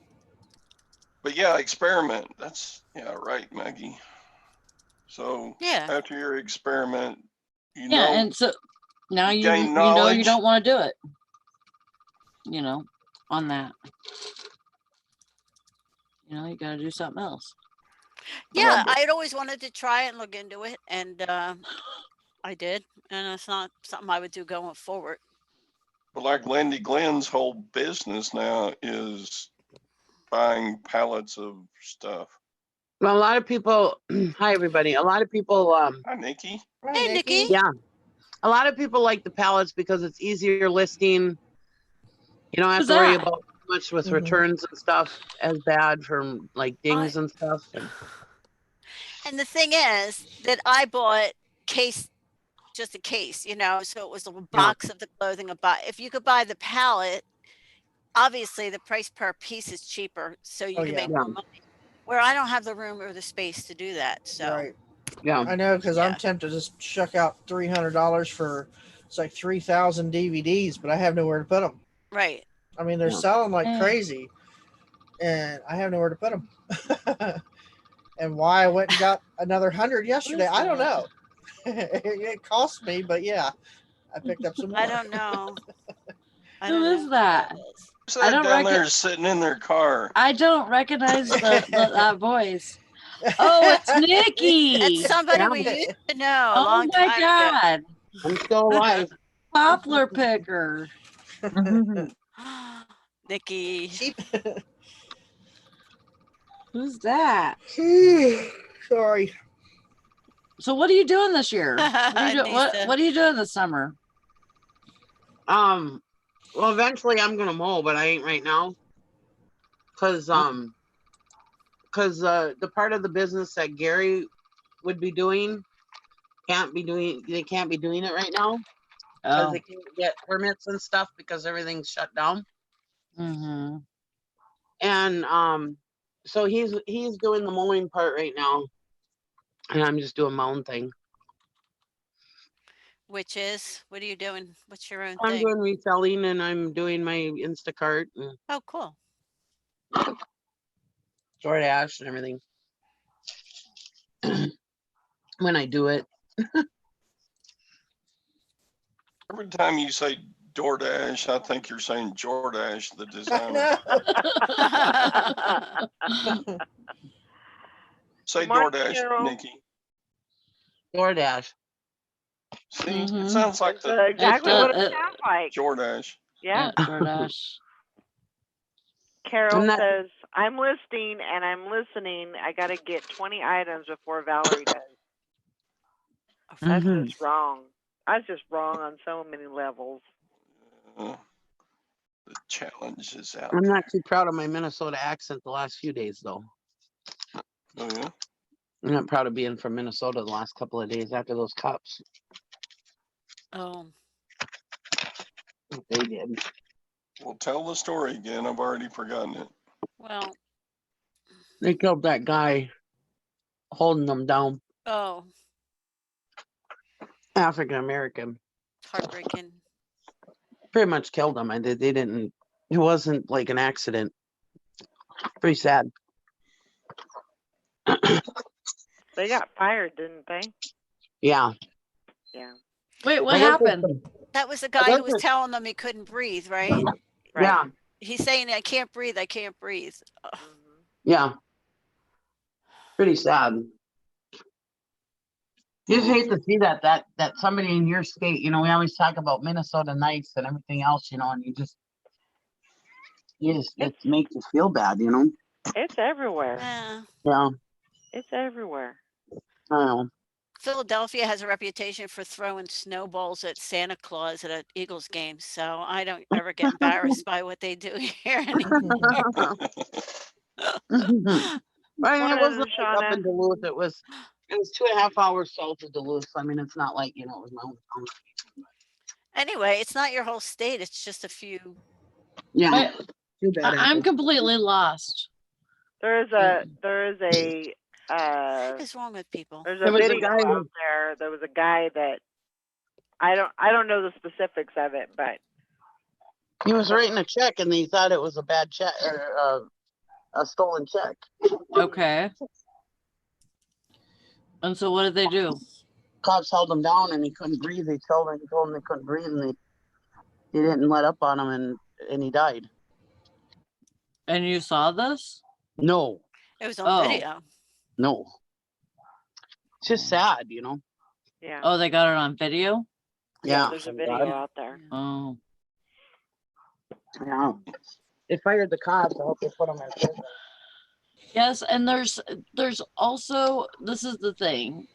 but yeah, experiment. That's right, Maggie. So Yeah. after your experiment, Yeah, know, and so now you gain you know you knowledge. don't want to do it. You know, on that. You know, you got to do something else. Yeah, but- I had always wanted to try it and look into it, and I did, and it's not something I would do going forward. But like Landy Glenn's whole business now is buying pallets of stuff. Well, a lot of people, hi everybody. A lot of people, Hi, Nikki. Right, Hey, Nikki. yeah, a lot of people like the pallets because it's easier listing. You don't have Who's to worry that? about much with Mhm. returns and stuff as bad from like dings and stuff. And the thing is that I bought just a case, so it was a box of the clothing. If you could buy the pallet, obviously the price per piece is cheaper, so you Oh, can yeah. make more money. Where I don't have the room or the space to do that, so Right. Yeah, I know, because I'm Yeah. tempted to just shuck out $300 for it's like 3,000 DVDs, but I have nowhere to put them. right. I mean, they're Yeah. selling like Eh. crazy, and I have nowhere to put them. And why I went and got another 100 yesterday, I don't know. It cost me, but yeah, I picked up some more. I don't know. I Who don't know is who that? is. Who's I that don't down reckon- there sitting in their car? I don't recognize that voice. Oh, it's Nikki. It's somebody Yeah. we used to know a Oh long my time ago. God. I'm still alive. Poplar picker. Nikki. Cheap. Who's that? Sorry. So what are you doing this year? What Nisa. are you doing this summer? Well, eventually I'm gonna mow, but I ain't right now. Cause the part of the business that Gary would be doing they can't be doing it right now because Oh. they can't get permits and stuff because everything's shut down. Mm-hmm. And so he's doing the mowing part right now, and I'm just doing my own thing. Which is, what are you doing? What's your own I'm thing? doing reselling, and I'm doing my Instacart and Oh, cool. DoorDash and everything. When I do it, Every time you say DoorDash, I think you're saying Jordash, the I designer. know. Say Good morning, DoorDash, Carol. Nikki. DoorDash. See, Mhm. it sounds like That's the exactly what it sounds like. Jordash. Yeah. DoorDash. Carol I'm not- says, I'm listening and I'm listening. I got to get 20 items before Valerie does. That's Mhm. just wrong. I was just wrong on so many levels. The challenge is out. I'm not too proud of my Minnesota accent the last few days, though. Oh, yeah? I'm not proud of being from Minnesota the last couple of days after those cops. Oh, They did. Well, tell the story again. I've already forgotten it. well, They killed that guy holding them down. oh, African American. heartbreaking. Pretty much killed him. They didn't. It wasn't like an accident. Pretty sad. They got fired, didn't they? Yeah. Yeah. Wait, what I guess it's happened? That was the guy who was wasn't- telling them he couldn't breathe, right? Right. Yeah. He's saying, I can't breathe. I can't breathe. Ugh. Mhm. Yeah. Pretty sad. You just hate to see that somebody in your state, we always talk about Minnesota nice and everything else, and it makes you feel bad, It's everywhere. Yeah. Yeah, It's everywhere. I know. Philadelphia has a reputation for throwing snowballs at Santa Claus at an Eagles game, so I don't ever get embarrassed by what they do here anymore. I mean, it Morning, wasn't like up Shauna. in Duluth. It was 2.5 hours south of Duluth. I mean, it's not like, it was my own town. Anyway, it's not your whole state, it's just a few. Yeah. But Too bad. I'm completely lost. There is a What is wrong with people? there's There a was a video guy who- out there. There was a guy that I don't know the specifics of it, but He was writing a check and he thought it was a bad check or a stolen check. Okay. And so what did they do? Cops held him down and he couldn't breathe. He told them they couldn't breathe and they didn't let up on him and he died. And you saw this? No, It was on Oh. video. no. It's just sad, yeah. Oh, they got it on video? Yeah. There's a thank video God. out there. Oh. Yeah. They fired the cops. I hope they put him in prison. Yes, and there's also, this is the thing.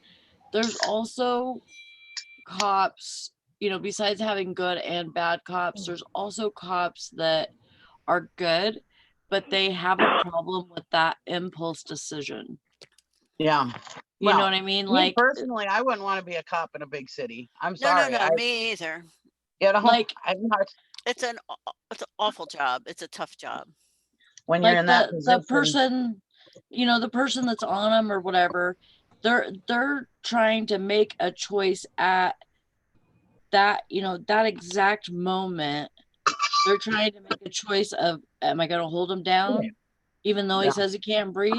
There's also cops, besides having good and bad cops, there's also cops that are good, but they have a problem with that impulse decision. Yeah. You know Well, what I mean? Me Like, personally, I wouldn't want to be a cop in a big city. I'm No, sorry. no, me either. like- I'm not, It's an awful job. It's a tough job. when you're like in that the position. person, the person that's on them or whatever, they're trying to make a choice at that, that exact moment. They're trying to make a choice of, am I going to hold him down even though he Yeah. says he can't breathe,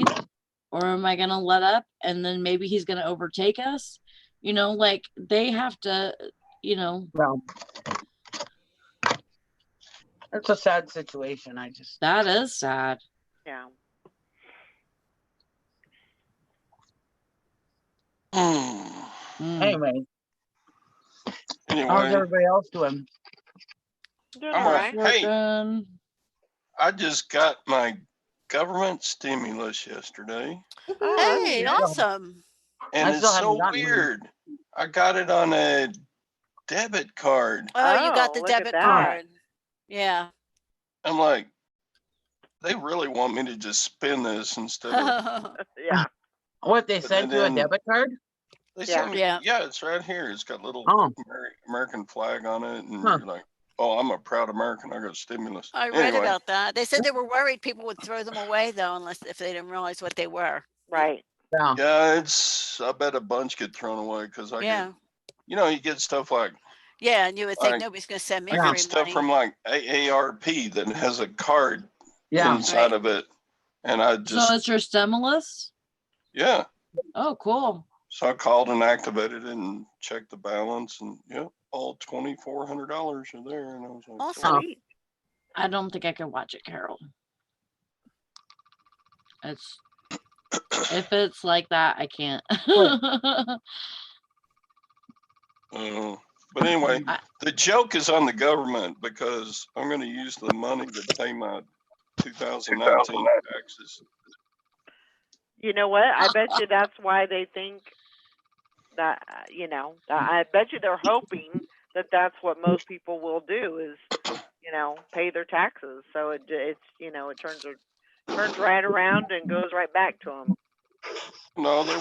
or am I going to let up and then maybe he's going to overtake us? Like they have to, Well, it's a sad situation. that is sad. Yeah. Hmm. Mm. Anyway, how's Anyway, everybody else doing? Doing I'm all like, right. hey, Working. I just got my government stimulus yesterday, Oh, Hey, yeah. awesome. and I it's still haven't so gotten mine. weird. I got it on a debit card. Oh, you got Oh, the look at debit that. card. Yeah. I'm like, they really want me to just spend this instead of. yeah. What, they But sent you a then- debit card? They Yeah. sent me, Yeah. yeah, it's right here. It's got little Oh. American flag on it, and Huh. you're like, oh, I'm a proud American. I got stimulus. I read Anyway, about that. They said they were worried people would throw them away though, if they didn't realize what they were. Right. Yeah. Yeah, I bet a bunch get thrown away because I Yeah. get, you get stuff like Yeah, and you would think Like, nobody's going to send me I Yeah. get free stuff money. from like AARP that has a card Yeah. inside Right. of it, and I So just it's your stimulus? yeah. Oh, cool. So I called and activated it and checked the balance, and yep, all $2,400 are there, and I was like, Awesome. "Oh." Sweet. I don't think I can watch it, Carol. It's if it's like that, I can't. But anyway, I- the joke is on the government because I'm going to use the money to pay my 2019 taxes. You know what? I bet you that's why they think that, I bet you they're hoping that that's what most people will do is, pay their taxes. So it turns right around and goes right back to them. No, they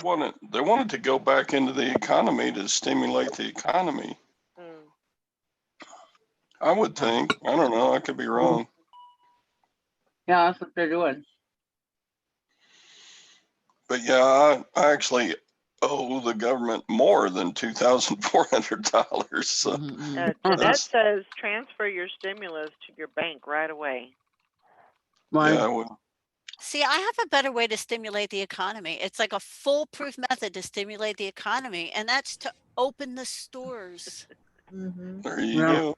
wanted to go back into the economy to stimulate the economy. Mm. I would think. I don't know. I could be wrong. Yeah, that's what they're doing. But yeah, I actually owe the government more than $2,400. So Mm-mm. Jeanette That's- says transfer your stimulus to your bank right away. Why? yeah, I would. See, I have a better way to stimulate the economy. It's like a foolproof method to stimulate the economy, and that's to open the stores. Mm-hmm. There you Yeah. go.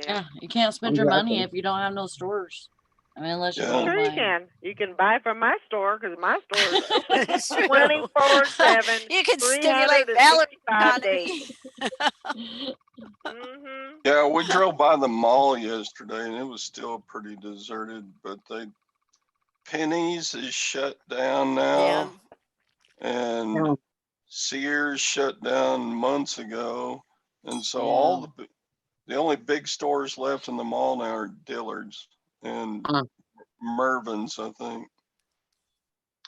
Yeah, you can't spend your money Exactly. if you don't have no stores. I mean, unless you Yeah. want to Sure you buy. can. You can buy from my store because my store is open It's true. 24/7, You can stimulate 365 economy. days. Mhm. Yeah, we drove by the mall yesterday and it was still pretty deserted, but Penny's is shut down Yeah. now and Yeah. Sears shut down months ago. And so all the only big stores left in the mall now are Dillard's and Uh. Mervin's, I think.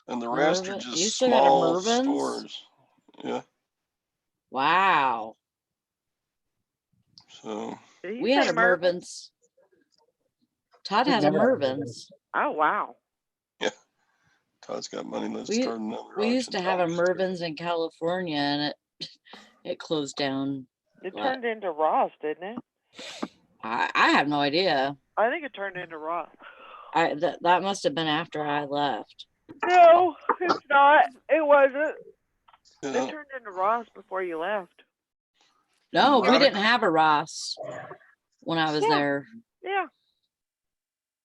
And the rest are Mervin, you just still got a small Mervin's? stores. Yeah. Wow. So Did he We had say a Mervin? Mervin's. Todd I've has a never had a Mervin's. Oh wow. Todd's got money. Let's We start another we used auction. to have a Mervin's in California, and it closed down. It What? turned into Ross, didn't it? I have no idea. I think it turned into Ross. That must have been after I left. No, it's not. It wasn't. Yeah. It turned into Ross before you left. No, we Radical- didn't have a Ross when I was Yeah. there. Yeah,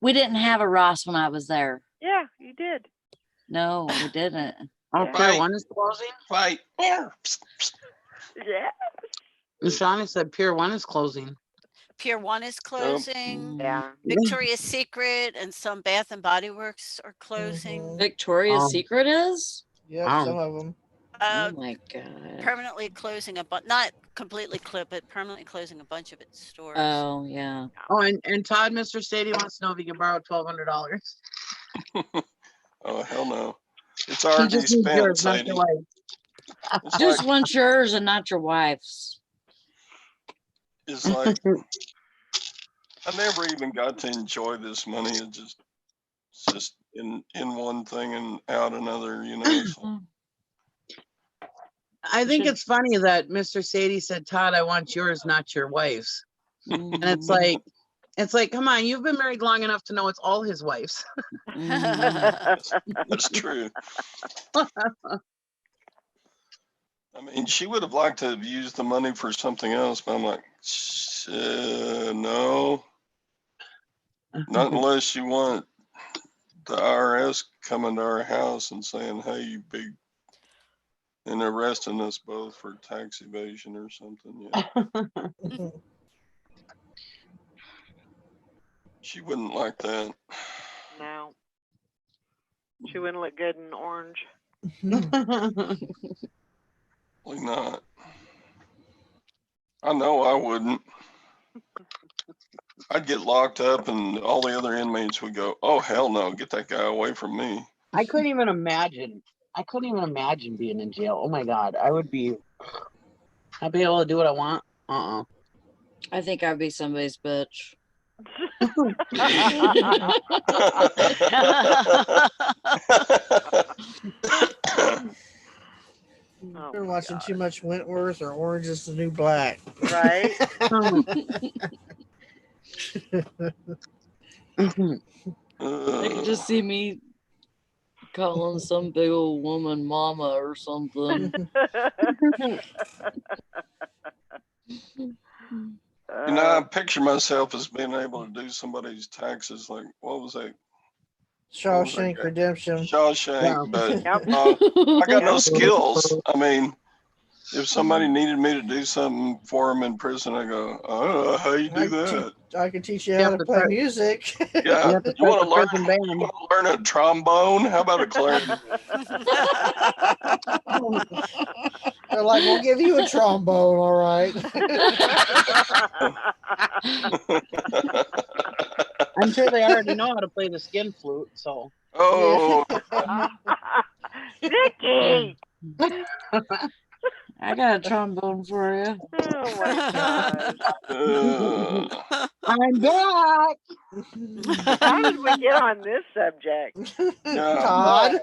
We didn't have a Ross when I was there. yeah, you did. No, we didn't. Oh, Yeah. Pier Fight. 1 is closing? Fight. Yeah. And Shawnee said Pier 1 is closing. Pier 1 is closing. Yeah. Victoria's Secret and some Bath and Body Works are closing. Mhm. Victoria's Um, Secret is? Yep, Wow. some of them. Uh, Oh my god. permanently closing not completely but permanently closing a bunch of its stores. Oh yeah. Oh, and Todd, Mr. Stady wants to know if he can borrow $1,200. Oh, hell no. It's He already just needs spent, yours, not Sadie. your wife. It's Just like, want yours and not your wife's. it's like I never even got to enjoy this money. It's just in one thing and out another, you know. So, I think Should- it's funny that Mr. Sadie said, Todd, I want yours, not your wife's. And it's Mhm. like, come on, you've been married long enough to know it's all his wife's. Mhm. that's true. I mean, she would have liked to have used the money for something else, but I'm like, no, not unless you want the IRS coming to our house and saying, hey, you big, and arresting us both for tax evasion or something. Yeah. She wouldn't like that. No. She wouldn't look good in orange. Probably not. I know I wouldn't. I'd get locked up and all the other inmates would go, oh, hell no, get that guy away from me. I couldn't even imagine. Being in jail. Oh my God. I'd be able to do what I want. I think I'd be somebody's bitch. Oh, You're my watching God. too much Wentworth or Orange is the New Black. Right? They could just see me calling some big old woman mama or something. You know, I picture myself as being able to do somebody's taxes like, what was that? Shawshank Redemption. Shawshank, but Yep. I got no Yep. skills. I mean, if somebody needed me to do something for them in prison, I go, I don't know how you do that. I can teach you You how have to to play try- music. Yeah, You have to you want start to the learn? prison You band. want to learn a trombone? How about a clarinet? They're like, we'll give you a trombone, all right. I'm sure they already know how to play the skin flute, so. Oh, Nikki! I got a trombone for you. Oh my gosh. I'm back. How did we get on this subject? yeah. Todd.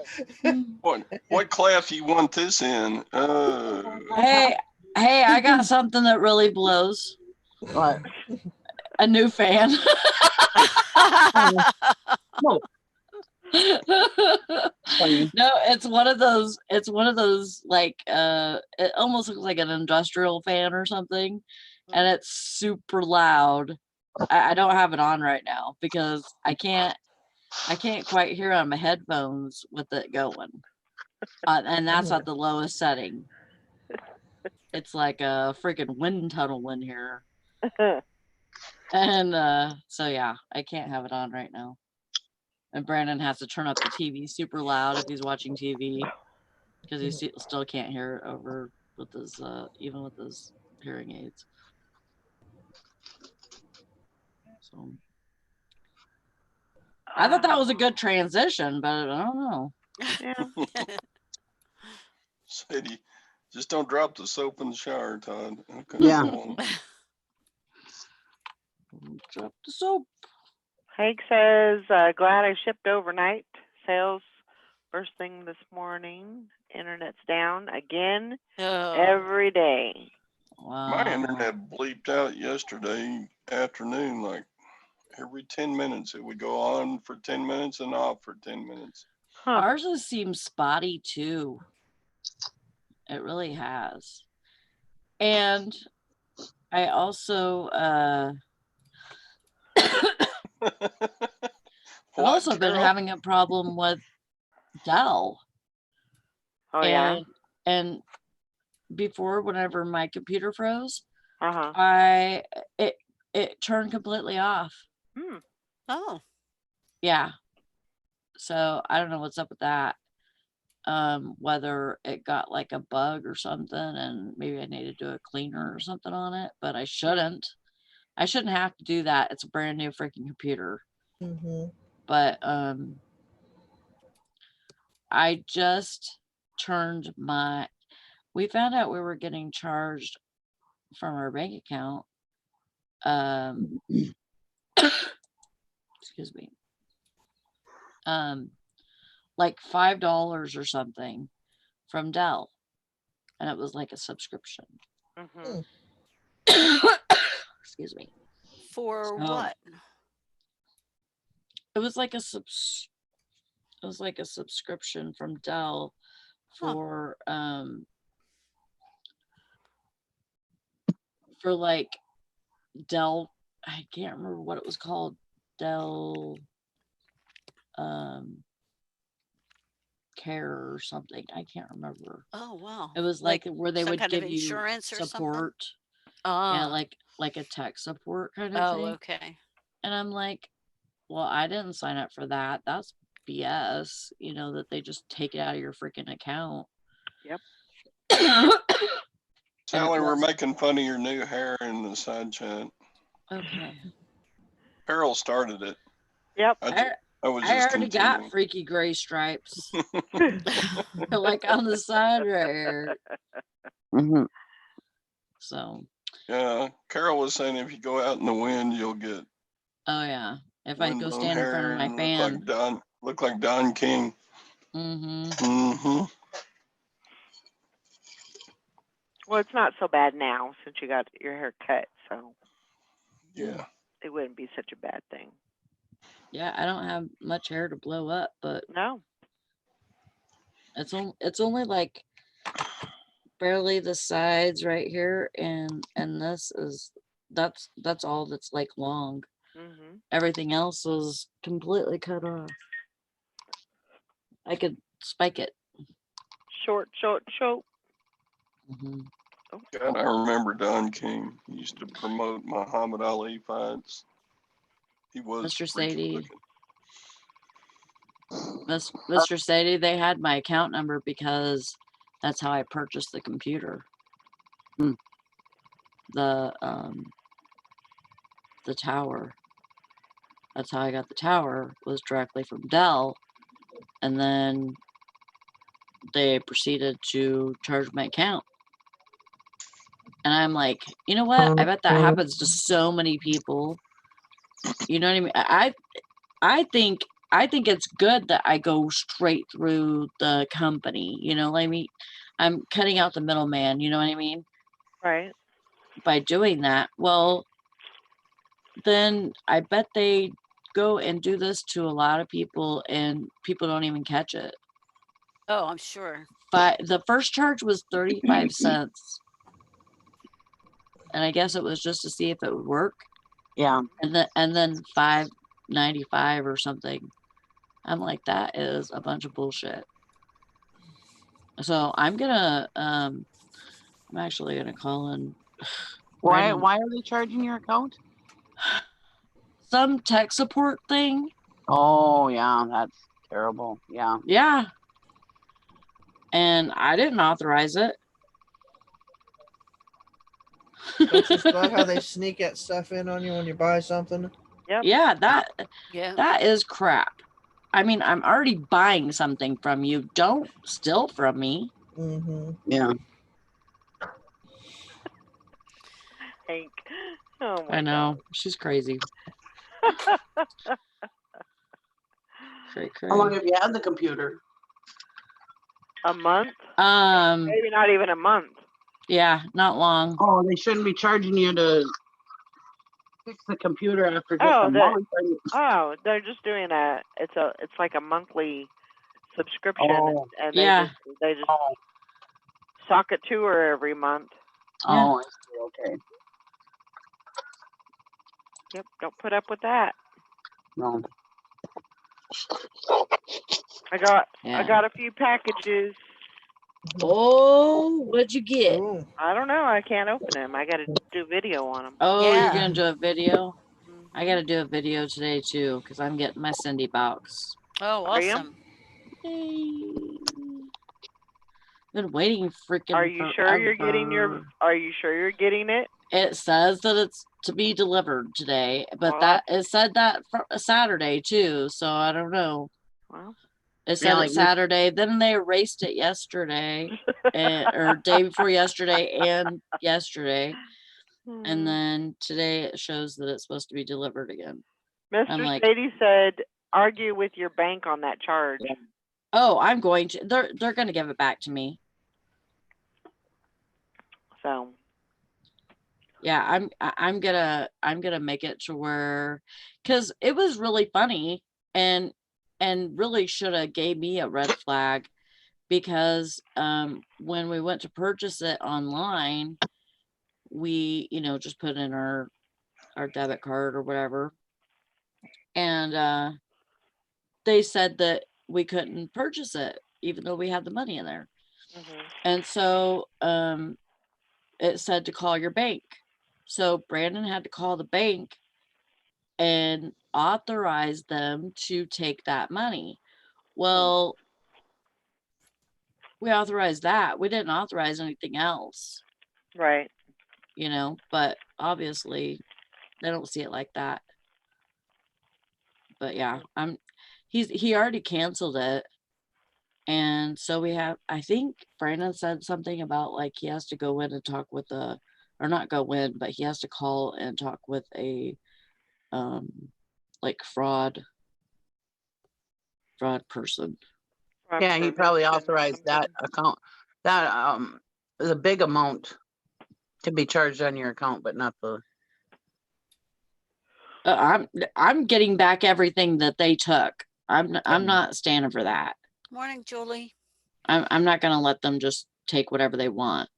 What class do you want this in? Hey, I got something that really blows. What? A new fan. No. Funny. No, it's one of those like it almost looks like an industrial fan or something, and it's super loud. I don't have it on right now because I can't I can't quite hear on my headphones with it going. And that's at the lowest setting. It's like a freaking wind tunnel in here. And so yeah, I can't have it on right now. And Brandon has to turn up the TV super loud if he's watching TV because he still can't hear it over with his even with his hearing aids. So I thought that was a good transition, but I don't know. Yeah. Sadie, just don't drop the soap in the shower, Todd. Okay, Yeah. go on. Drop the soap. Hank says, glad I shipped overnight. Sales first thing this morning. Internet's down again Oh, every day. Wow. My internet bleeped out yesterday afternoon, like every 10 minutes. It would go on for 10 minutes and off for 10 minutes. Huh. Ours has seemed spotty too. It really has. And I also I've What, also been Carol? having a problem with Dell. Oh, yeah? And before, whenever my computer froze, Uh-huh. it turned completely off. Hmm. oh, Yeah. So I don't know what's up with that. Whether it got like a bug or something and maybe I need to do a cleaner or something on it, but I shouldn't. I shouldn't have to do that. It's a brand new freaking computer. Mm-hmm. But I just turned we found out we were getting charged from our bank account. Excuse me. Like $5 or something from Dell. And it was like a subscription. Mm-hmm. Excuse me. for So, what? It was like a subscription from Dell Huh. for like Dell. I can't remember what it was called. Dell Care or something. I can't remember. Oh, wow. It was like where they some would kind of give you insurance or something? support. Yeah, like a tech support kind of Oh, thing. okay. And I'm like, well, I didn't sign up for that. That's BS, that they just take it out of your freaking account. Yep. Sally, we're making fun of your new hair in the side chat. Okay. Carol started it. Yep. I was I just already got freaky gray stripes. Like on the side right here. Mm-hmm. So. Yeah, Carol was saying if you go out in the wind, you'll get. Oh yeah, if I go windblown stand in front of my hair fan. and look like Don King. Mm-hmm. Mm-hmm. Well, it's not so bad now since you got your hair cut, so Yeah. it wouldn't be such a bad thing. Yeah, I don't have much hair to blow up, but No. it's only like barely the sides right here, and that's all that's like long. Mm-hmm. Everything else is completely cut off. I could spike it. Short. Mm-hmm. Oh. God, I remember Don King. He used to promote Muhammad Ali fights. He was Mr. freaky Sadie. looking. Mr. Sadie, they had my account number because that's how I purchased the computer. The tower. That's how I got the tower, was directly from Dell. And then they proceeded to charge my account. And I'm like, you know what? I bet that happens to so many people. You know what I mean? I think it's good that I go straight through the company. You know what I mean? I'm cutting out the middleman. You know what I mean? Right. By doing that, well, then I bet they go and do this to a lot of people, and people don't even catch it. Oh, I'm sure. But the first charge was 35 cents. And I guess it was just to see if it would work. Yeah. And then $5.95 or something I'm like, that is a bunch of bullshit. So I'm actually gonna call in Why Brandon. are they charging your account? Some tech support thing. Oh yeah, that's terrible. Yeah. Yeah. And I didn't authorize it. That's just about how they sneak that stuff in on you when you buy something. Yep. Yeah, Yeah. that is crap. I mean, I'm already buying something from you. Don't steal from me. Mm-hmm. Yeah. Hank. Oh my I know. She's crazy. Cray, How long cray. have you had the computer? A month? Um, Maybe not even a month. yeah, not long. Oh, they shouldn't be charging you to fix the computer after just Oh, a month. Are you- Oh, they're just doing it's like a monthly subscription, Oh. and Yeah. they just Oh, sock it to her every month. Yeah. oh, I see. Okay. Yep, don't put up with that. No. I got Yeah. a few packages. Oh, what'd you get? Ooh. I don't know. I can't open them. I got to do video on them. Oh, you're Yeah. gonna do a video? I gotta do a video today too, because I'm getting my Cindy box. Oh, Are you? awesome. Yay. Been waiting freaking Are you sure you're getting your? forever. Are you sure you're getting it? It says that it's to be delivered today, but Well, that it said that for Saturday too, so I don't know. Well, It said like it's this- Saturday, then they erased it yesterday, or day before yesterday and yesterday, and then today it shows that it's supposed to be delivered again. I'm Mr. like- Sadie said, argue with your bank on that charge. Oh, I'm going to. They're gonna give it back to me. So Yeah, I'm gonna make it to where, because it was really funny and really should have gave me a red flag, because when we went to purchase it online, we just put in our debit card or whatever, and they said that we couldn't purchase it even though we had the money in there, and so it said to call your bank. So Brandon had to call the bank and authorize them to take that money. Well, we authorized that. We didn't authorize anything else, right. but obviously they don't see it like that. But yeah, he already canceled it. And so I think Brandon said something about like he has to go in and talk with or not go in, but he has to call and talk with a like fraud person. Yeah, he probably authorized that account. That is a big amount to be charged on your account, but not the. I'm getting back everything that they took. I'm not standing for that. Morning, Julie. I'm not gonna let them just take whatever they want.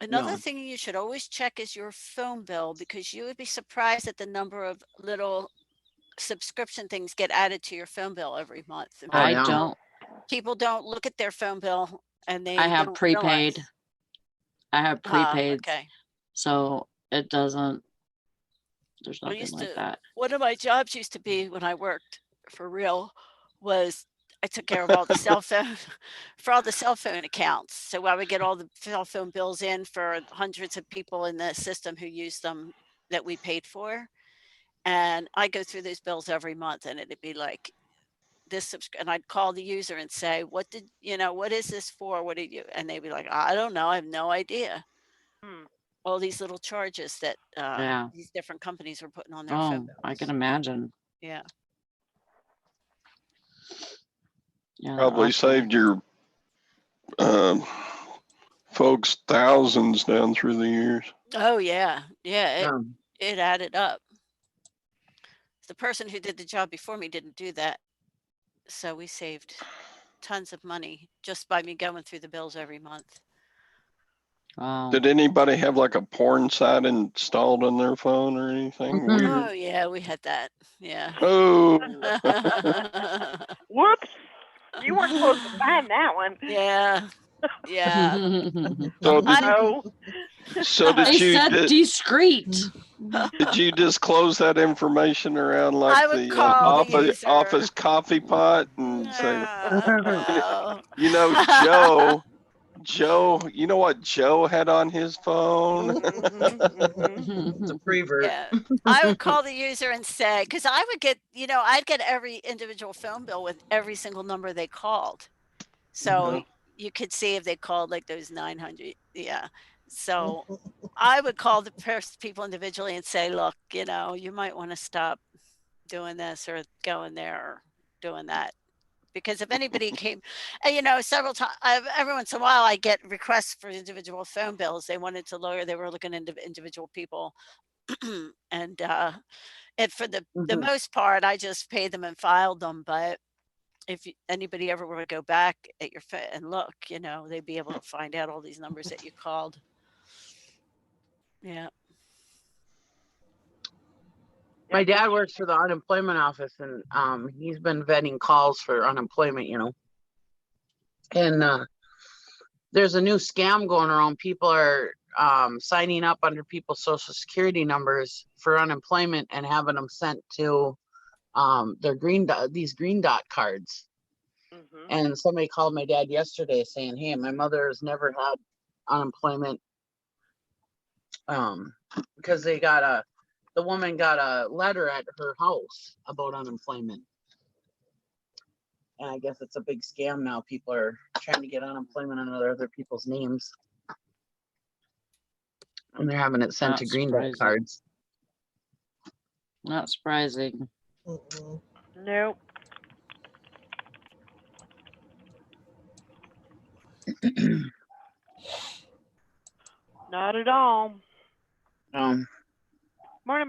Another No. thing you should always check is your phone bill, because you would be surprised at the number of little subscription things get added to your phone bill every month. And Oh, I yeah. don't. people don't look at their phone bill, and they I have don't prepaid. realize. I have prepaid, Okay. so it doesn't. There's I nothing used like to- that. One of my jobs used to be, when I worked for real, was I took care of all the cell phone for all the cell phone accounts. So I would get all the cell phone bills in for hundreds of people in the system who used them that we paid for. And I go through those bills every month, and it'd be like this, and I'd call the user and say, what is this for? What did you? And they'd be like, I don't know. I have no idea. All these little charges that Yeah. these different companies were putting on their phone Oh, bills. I can imagine. Yeah. Yeah, they're Probably awful. saved your folks thousands down through the years. Oh yeah. Yeah. Yeah. It added up. The person who did the job before me didn't do that. So we saved tons of money just by me going through the bills every month. Wow. Did anybody have like a porn site installed on their phone or anything Mhm. weird? Oh yeah, we had that. Yeah. Oh, Whoops! You weren't supposed to find that one. yeah. Yeah. so did, No. so They did you said discreet. did you disclose that information around like I would the call the office user. office coffee pot and say, No. you know, Joe, you know what Joe had on his phone? It's a prevert. Yeah, I would call the user and say, because I would get, I'd get every individual phone bill with every single number they called. So you could see if they called like those 900. Yeah. So I would call the people individually and say, look, you might want to stop doing this or going there or doing that. Because if anybody came, several times, every once in a while, I get requests for individual phone bills. They wanted to lower, they were looking into individual people. And for the Mhm. most part, I just paid them and filed them. But if anybody ever were to go back at your phone and look, they'd be able to find out all these numbers that you called. Yeah. My dad works for the unemployment office, and he's been vetting calls for unemployment, and there's a new scam going around. People are signing up under people's social security numbers for unemployment and having them sent to their these green dot cards. Mhm. And somebody called my dad yesterday saying, hey, my mother has never had unemployment because the woman got a letter at her house about unemployment. And I guess it's a big scam now. People are trying to get unemployment under other people's names. And they're having it sent Not to green dot surprising. cards. Not surprising. Nope. Not at all. Morning,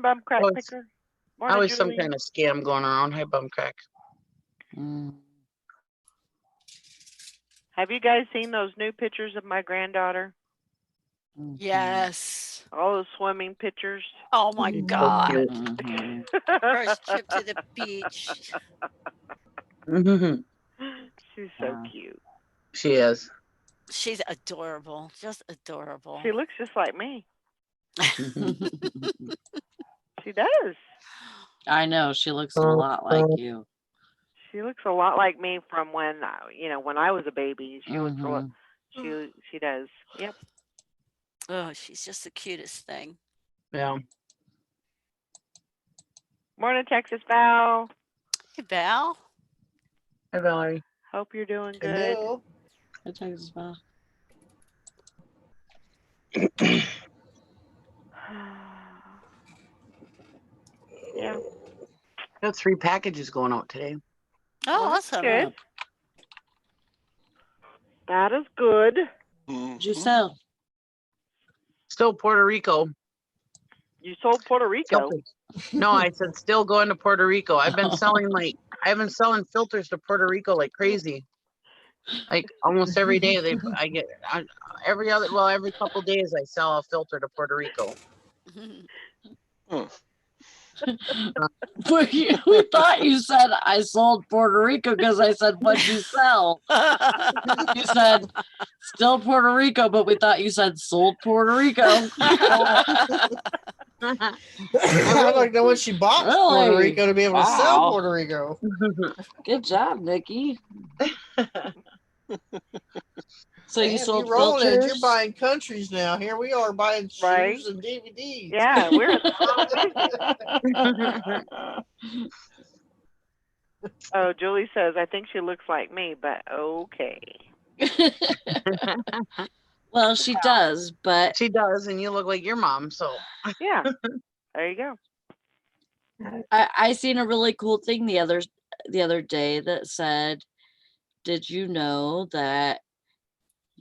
bum crack Well, picker. Morning, Always some Julie. kind of scam going around. Hi, bum crack. Mm. Have you guys seen those new pictures of my granddaughter? Mhm. Yes. All those swimming pictures. Oh my So God. cute. Mhm. First trip to the beach. Mhm. She's so Yeah. cute. She is. She's adorable. Just adorable. She looks just like me. She does. I know she looks a lot like you. She looks a lot like me from when when I was a baby. She looks a lot. Mhm. She does. Yep. Oh, she's just the cutest thing. Yeah. Morning, Texas Val. Hey, Val. Hi, Valerie. Hope you're doing good. Hello. It takes about Yeah. Got 3 packages going out today. Oh, Well, that's awesome. good. That is good. Giselle. Still Puerto Rico. You sold Puerto Rico. No, I said still going to Puerto Rico. I've been selling filters to Puerto Rico like crazy. Like almost every day every couple days I sell a filter to Puerto Rico. We thought you said I sold Puerto Rico because I said, what'd you sell? You said still Puerto Rico, but we thought you said sold Puerto Rico. I'd like to know when she bought Puerto Really? Rico to be able to sell Wow. Puerto Rico. Good job, Nikki. So you Man, sold you're rolling it. You're filters? buying countries now. Here we are buying shoes Right. and DVDs. Yeah, we're in the wrong business. Oh, Julie says, I think she looks like me, but okay. Well, she does, but She does, and you look like your mom, so Yeah. There you go. I seen a really cool thing the other day that said, did you know that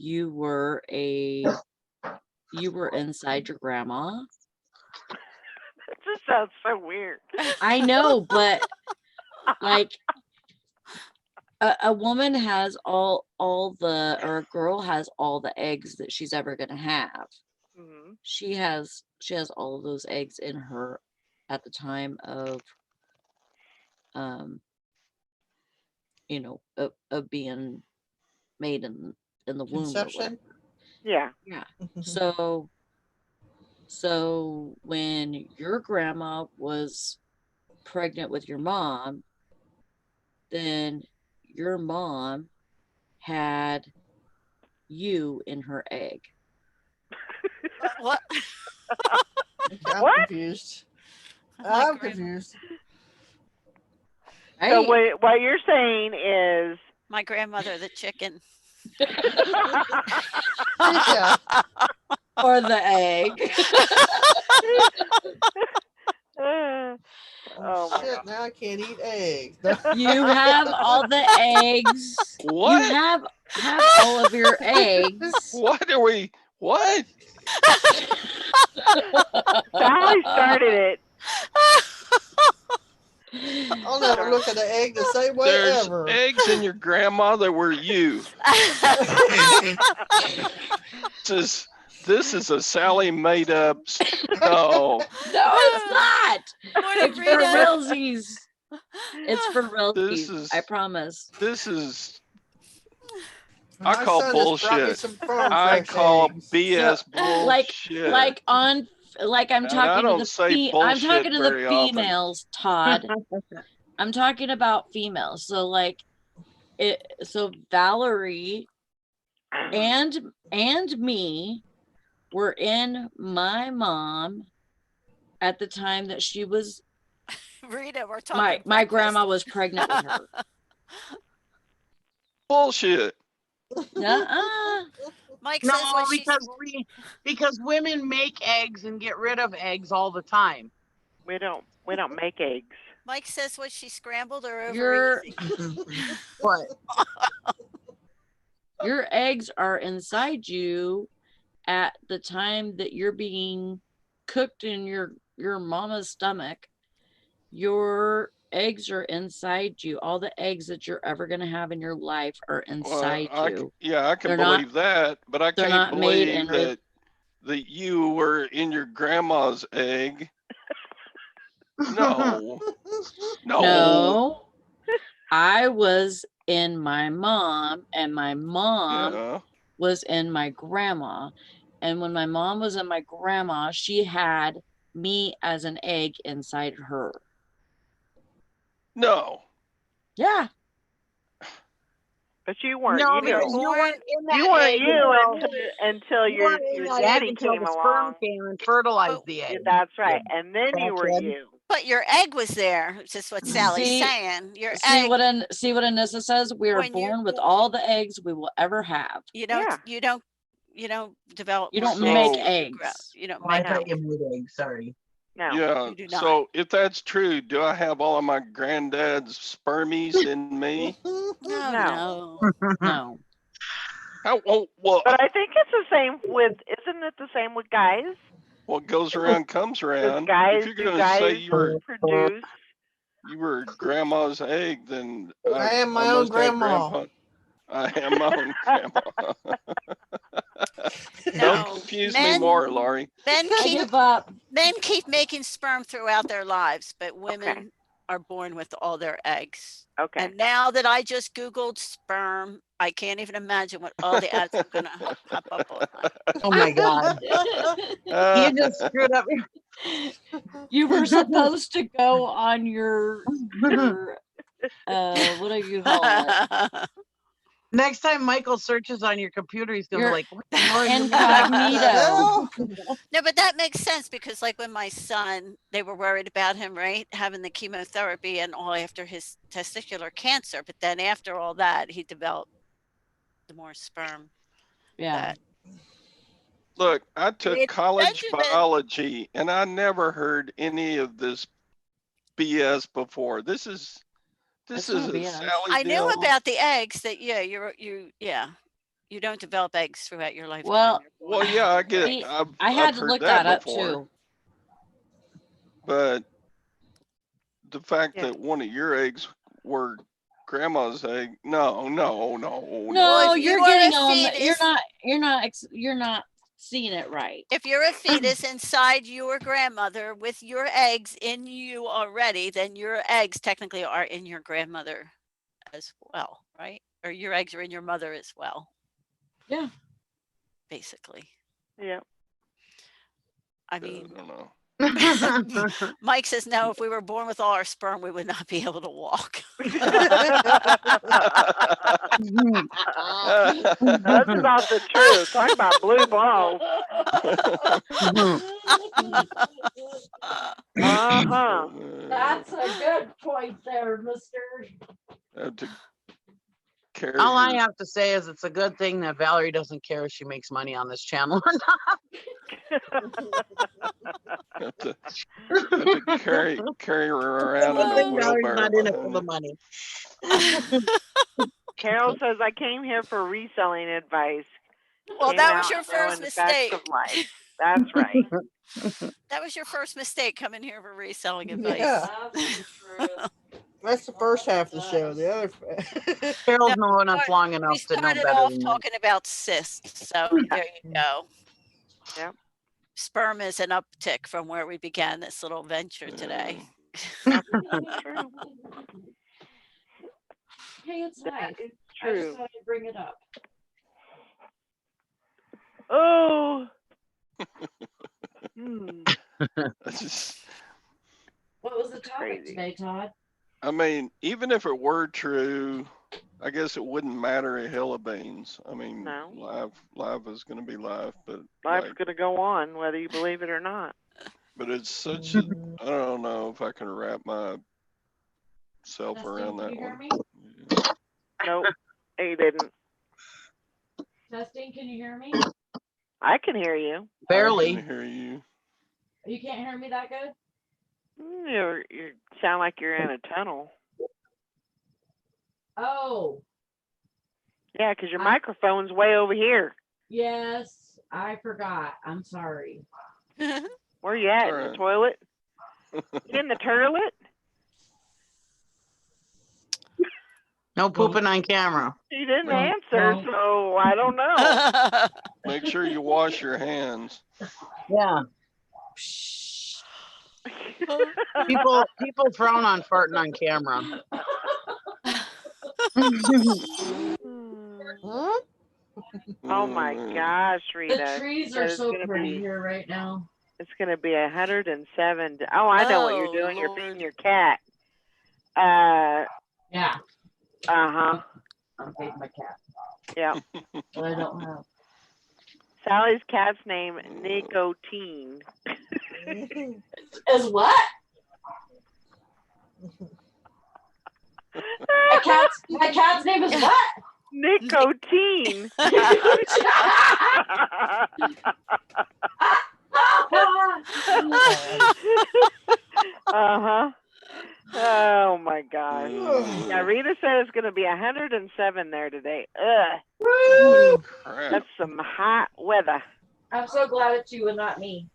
you were inside your grandma? That just sounds so weird. I know, but like a woman has all the, or a girl has all the eggs that she's ever gonna have. Mhm. She has all of those eggs in her at the time of you know, of being made in the womb or whatever. Conception. Yeah. Yeah. So when your grandma was pregnant with your mom, then your mom had you in her egg. What? I'm What? confused. My I'm grandma- confused. So Right? what you're saying is, My grandmother, the chicken. Yeah. Or the egg. oh my Shit, God. now I can't eat eggs. You have all the eggs. You What? have all of your eggs. What are we? What? Sally started it. I'll never look at an egg the same way There's ever. eggs in your grandma that were you. This is a Sally made up. No, No, it's not. Morning, It's for Rita. realsies. It's for this realsies. is I promise. this is. My I call son just brought me bullshit. some farm I fresh call eggs. BS Like bullshit. I'm And I talking to don't the say I'm talking bullshit to the very often. females, Todd. I'm talking about females. So like so Valerie and me were in my mom at the time that she was Rita, we're talking. my grandma was pregnant with her. Bullshit. Nuh-uh. Mike says No, when she's because women make eggs and get rid of eggs all the time. we don't make eggs. Mike says was she scrambled or over Your easy? What? your eggs are inside you at the time that you're being cooked in your mama's stomach. Your eggs are inside you. All the eggs that you're ever going to have in your life are inside you. I can They're not- believe that, but I they're can't not made believe in that you were in your grandma's egg. No, no. No. I was in my mom, and my mom Yeah. was in my grandma. And when my mom was in my grandma, she had me as an egg inside her. No. Yeah. But you weren't No, you. because you weren't in that You weren't egg you until until you your weren't in that egg daddy until came the sperm along. came and fertilized Oh, the Yeah, egg. that's right. And then you were crackhead. you. But your egg was there, which is what Sally's See- saying. Your See egg, what Anissa says? We are when you're born with born- all the eggs we will ever have. you don't Yeah. you don't develop You more don't make eggs as you grow. eggs. You don't Oh, I make thought eggs. you made eggs. Sorry. No. Yeah. you do not. So if that's true, do I have all of my granddad's spermies in me? No, No. no. No. How? Well, But I think it's the same with isn't it the same with guys? what goes around comes Does around. guys If do you're gonna say guys produce? you were grandma's egg, then I am my I own must have grandma. grandpa. I am my own grandma. No. Don't confuse me Men- more, Laurie. Men I keep give up. making sperm throughout their lives, but women are born with all their eggs. Okay. And now that I just Googled sperm, I can't even imagine what all the ads I'm gonna pop up on. Oh my God. You just screwed up. You were supposed to go on your what do you call it? Next time Michael searches on your computer, he's gonna be Your like, what the hell are you looking incognito. No, but that makes sense because like when my son, they were worried about him, right? Having the chemotherapy and all after his testicular cancer. But then after all that, he developed the more sperm. Yeah. Look, I took It's college Benjamin. biology, and I never heard any of this BS before. This is It's a not BS. Sally I knew deal. about the eggs that you don't develop eggs throughout your lifetime. Well, You're born Well, yeah, I with get. eggs. I had I've to heard look that up before, too. but the fact Yeah. that one of your eggs were grandma's egg. No. No, Well, if you're you are getting a on. fetus- You're not seeing it right. If you're a fetus inside your grandmother with your eggs in you already, then your eggs technically are in your grandmother as well, right? Or your eggs are in your mother as well, Yeah. basically. Yeah. I I mean, don't know. Mike says no, if we were born with all our sperm, we would not be able to walk. That's about the truth. Talk about blue balls. Uh-huh. That's a good point there, mister. Have to carry All I your- have to say is it's a good thing that Valerie doesn't care if she makes money on this channel or not. have to carry her around in Good a thing Valerie's wheelbarrow. not in it for behind the you. money. Carol says, I came here for reselling advice. Well, Came that was out your knowing first the facts mistake. of life. That's right. That was your first mistake coming here for reselling advice. Yeah. That's the first half of the show. The other. Carol's No, known us long We enough to know started better off than that. talking about cysts, so there you go. Yep. Sperm is an uptick from where we began this little venture today. True. Hey, it's That nice. is I just true. thought I'd bring it up. Oh. Hmm. I just, What was the topic crazy. today, Todd? I mean, even if it were true, I guess it wouldn't matter a hill of beans. I mean, No. live is going to be live, but Life's like, going to go on, whether you believe it or not. but it's such a, I don't know if I can wrap myself Justin, around can that you hear one. me? Yeah. Nope. He didn't. Justin, can you hear me? I can hear you. I Barely. can hear you. You can't hear me that good? You sound like you're in a tunnel. Oh, Yeah, 'cause your I- microphone's way over here. yes. I forgot. I'm sorry. Where you at? In the Alright. toilet? You in the toilet? No pooping on camera. She didn't Well, answer, no. so I don't know. Make sure you wash your hands. Yeah. People frown on farting on camera. Huh? Oh my Mm, gosh, The Rita. trees That are is so gonna pretty be- here right now. It's gonna be 107. Oh, I know what you're Oh, doing. You're Lord. feeding your cat. Yeah, Uh-huh. I'm feeding my cat, Yeah. but I don't have. Sally's cat's name, Nicotine. Is what? My cat's name is what? Nicotine. Uh-huh. Oh my gosh. Yeah, Rita said it's gonna be 107 there today. Ugh. holy crap. That's some hot weather. I'm so glad it's you and not me.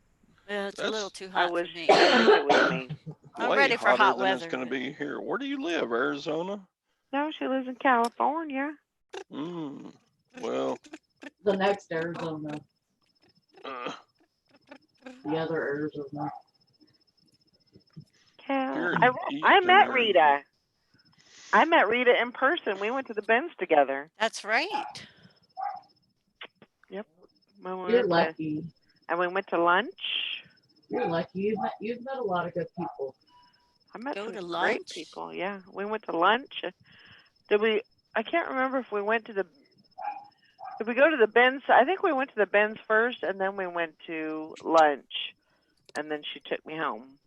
Yeah, it's a little too I hot for wish me. it was me. I'm Way ready for hotter hot than weather. It's going to be here. Where do you live? Arizona? No, she lives in California. Well, The next Arizona, uh, the other Arizona. You're in I Eastern met Arizona. Rita. I met Rita in person. We went to the Benz together. That's right. When we You're went to- lucky. and we went to lunch. You're lucky. You've met a lot of good people. I met Go some to great lunch? people. Yeah, we went to lunch. Did we? I can't remember if we went to the. Did we go to the Benz? I think we went to the Benz first, and then we went to lunch, and then she took me home,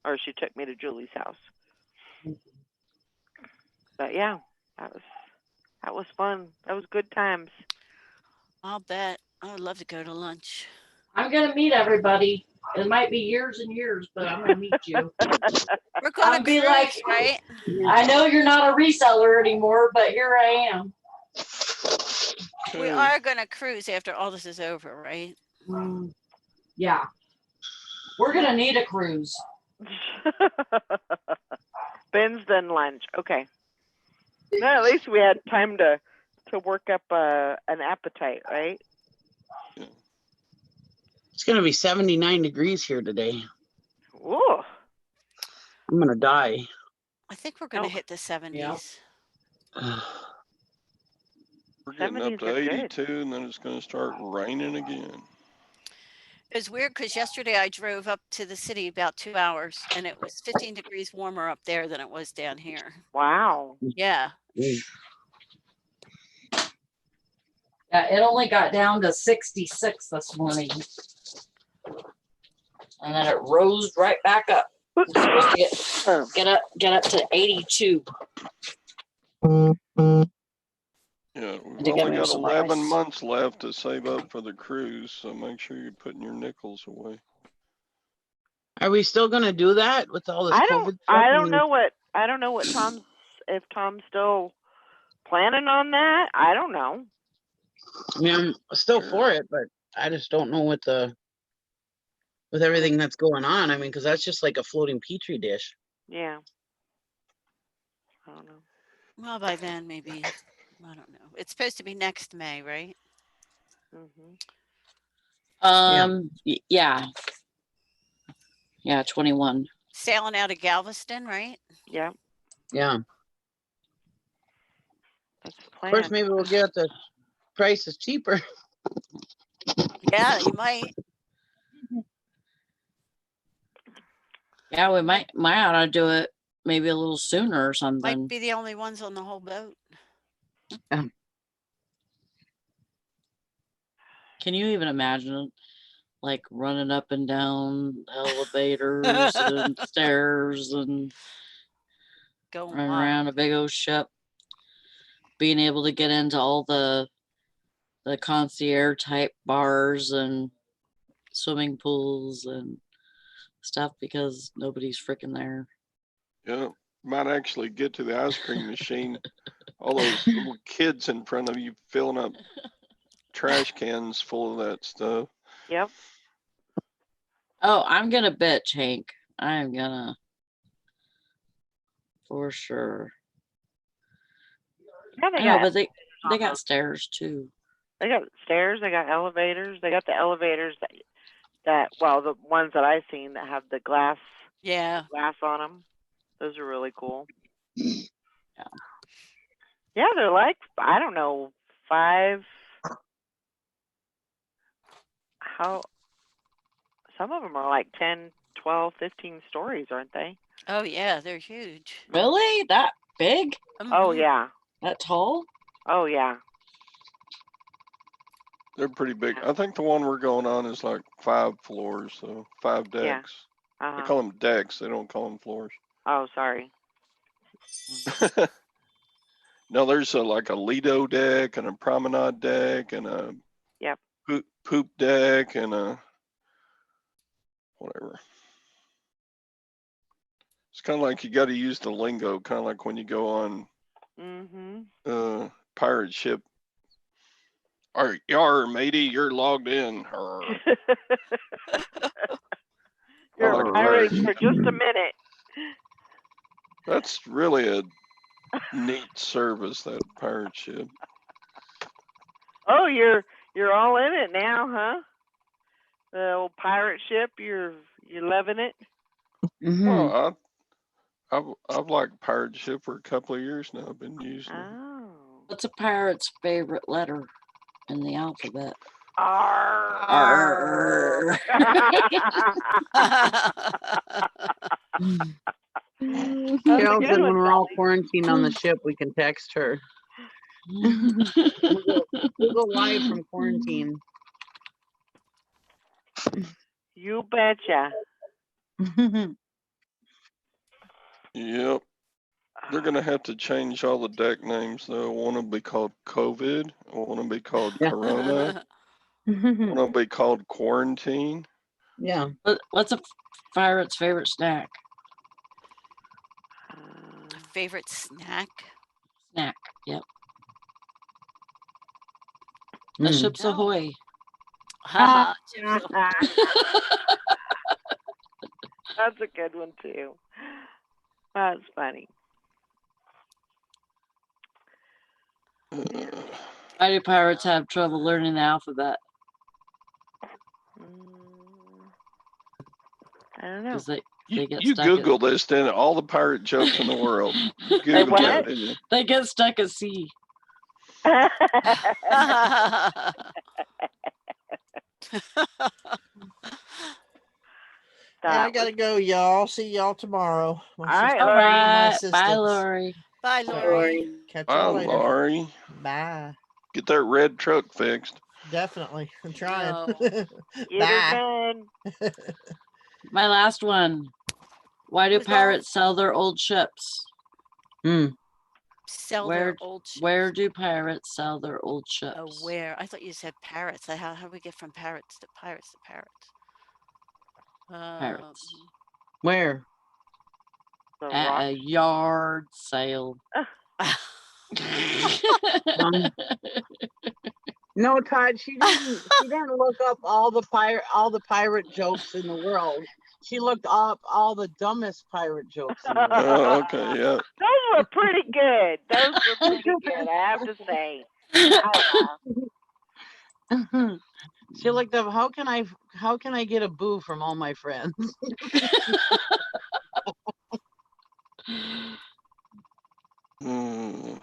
or she took me to Julie's house. But yeah, that was fun. That was good times. I'll bet. I would love to go to lunch. I'm gonna meet everybody. It might be years and years, but I'm gonna meet you. We're gonna I'd be cruise, like- right? I know you're not a reseller anymore, but here I am. We are gonna cruise after all this is over, right? Yeah. We're gonna need a cruise. Ben's then lunch. Okay. No, at least we had time to work up an appetite, right? It's gonna be 79 degrees here today. Ooh. I'm gonna die. I think we're gonna Oh. hit the 70s. We're getting up 70s to are good. 82 and then it's gonna start raining again. It was weird because yesterday I drove up to the city about 2 hours and it was 15 degrees warmer up there than it was down here. Wow. Yeah. Mm. Yeah, it only got down to 66 this morning. And then it rose right back up. It's supposed to get up to 82. Yeah, to we've give only me got some 11 ice. months left to save up for the cruise, so make sure you're putting your nickels away. Are we still gonna do that with all this I COVID don't stuff? I I don't mean, know what Tom's if Tom's still planning on that. I don't know. I mean, I'm still for it, but I just don't know with everything that's going on. I mean, because that's just like a floating petri dish. Yeah. I don't know. Well, by then maybe, I don't know. It's supposed to be next May, right? Yeah. Yeah, 21. Sailing out of Galveston, right? Yeah, Yeah. that's the Of plan. course, maybe we'll get the prices cheaper. Yeah, you might. Yeah, we might ought to do it maybe a little sooner or something. Might be the only ones on the whole boat. Can you even imagine like running up and down elevators and stairs and Going running wild. around a big old ship? Being able to get into all the concierge type bars and swimming pools and stuff because nobody's freaking there. Yeah, might actually get to the ice cream machine. All those little kids in front of you filling up trash cans full of that stuff. Yep. Oh, I'm gonna bitch, Hank. I'm gonna for sure. Yeah, they I know, got but they got stairs too. they got stairs, they got elevators, they got the elevators that well, the ones that I've seen that have the glass Yeah. on them. Those are really cool. Yeah. Yeah, they're like I don't know, some of them are like 10, 12, 15 stories, aren't they? Oh yeah, they're huge. Really? That big? Oh Mhm. yeah. That tall? Oh yeah. They're pretty big. I think the one we're going on is like 5 floors, so 5 Yeah. decks. Uh-huh. They call them decks. They don't call them floors. Oh, sorry. No, there's like a Lido deck and a promenade deck and a Yep. poop deck and a whatever. It's kind of like you got to use the lingo, kind of like when you go on pirate ship. Yar, matey, you're logged in. You're like a pirate pirate for just a minute. That's really a neat service, that pirate ship. Oh, you're all in it now, huh? The old pirate ship, you're loving it. Oh, I've liked pirate ship for a couple of years now. I've been using it. Oh. What's a pirate's favorite letter in the alphabet? Arr. Arr. That's Carol a good said when one, we're all Sally. quarantined on the ship, we can text her. We'll go live from quarantine. You betcha. Yep. They're gonna have to change all the deck names though. One will be called COVID. One will be called Yeah. Corona. One will be called Quarantine. Yeah. What's a pirate's favorite snack? Favorite snack? Snack. Yep. A Chips Ahoy. Haha, Chips Ahoy. That's a good one too. That's funny. Why do pirates have trouble learning the alphabet? I don't know. Because they You, get you stuck at- Google this, then all the pirate jokes in the world. They Google what? that. didn't you? They get stuck at sea. Hey, I That gotta was- go, y'all. See y'all tomorrow. My All right, sister All Lori. needs my right. Bye, assistance. Lori. Bye, So, Lori. catch Bye, y'all later. Laurie. Bye. Get that red truck fixed. Definitely. I'm trying. No. Get her Bye. done. My last one. Why do Who's pirates sell their old ships? Sell Where- their old ships. Where do pirates sell their old ships? Oh, where? I thought you said parrots. How we get from parrots to pirates to parrots? Pirates. Where? The At rock. a yard sale. No, Todd, she didn't look up all the pirate jokes in the world. She looked up all the dumbest pirate jokes in the world. Oh, okay, yeah. Those were pretty good. Those were pretty good, I have to say. She looked up how can I get a boo from all my friends? Mm.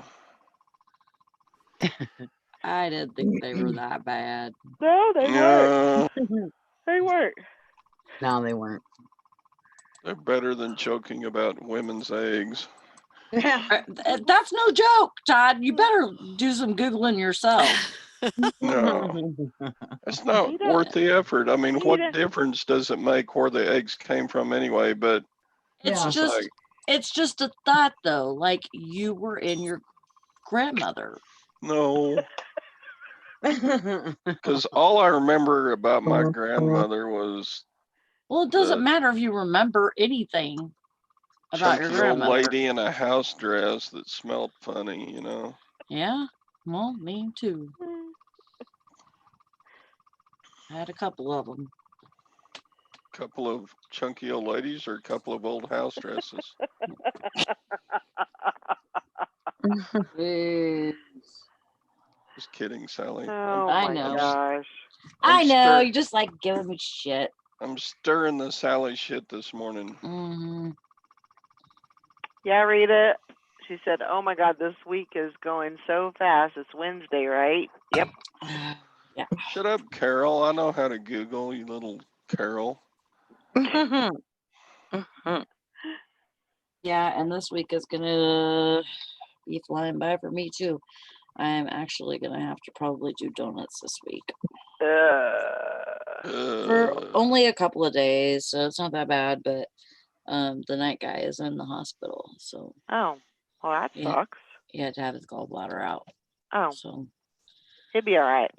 I didn't think they were that bad. No, they weren't. Yeah, They weren't. No, they weren't. they're better than joking about women's eggs. That's no joke, Todd. You better do some Googling yourself. No, it's not You don't- worth the effort. I mean, you what don't- difference does it make where the eggs came from anyway? But It's Yeah. it's just like, it's just a thought though. Like you were in your grandmother. no, because all I remember about my grandmother was Well, it doesn't The- matter if you remember anything about your chunky old grandmother. lady in a house dress that smelled funny, you know. Yeah. Well, me too. I had a couple of them. Couple of chunky old ladies or a couple of old house dresses. Just kidding, Sally. Oh I my know. gosh. I'm stir- You just like giving me shit. I'm stirring the Sally shit this morning. Hmm. Yeah, Rita. She said, "Oh my God, this week is going so fast. It's Wednesday, right?" Yep. Shut up, Carol. I know how to Google, you little Carol. Yeah, and this week is gonna be flying by for me too. I'm actually gonna have to probably do donuts this week for only a couple of days, so it's not that bad. But the night guy is in the hospital, so Oh, well, that Yeah. sucks. he had to have his gallbladder out. Oh, So he'll be all right.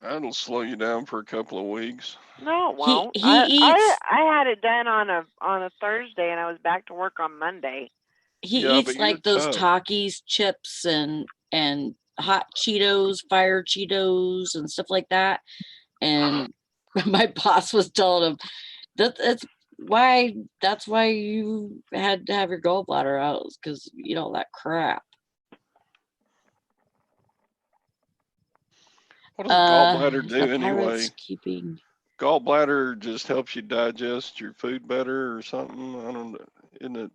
That'll slow you down for a couple of weeks. No, it He- won't. he I eats- I had it done on a Thursday, and I was back to work on Monday. he Yeah, eats but like you're those tough. Takis chips and hot Cheetos, fire Cheetos, and stuff like that. And my boss was telling him that's why you had to have your gallbladder out, because you eat all that crap. What does gallbladder The do anyway? pirates keeping Gallbladder just helps you digest your food better or something. I don't know.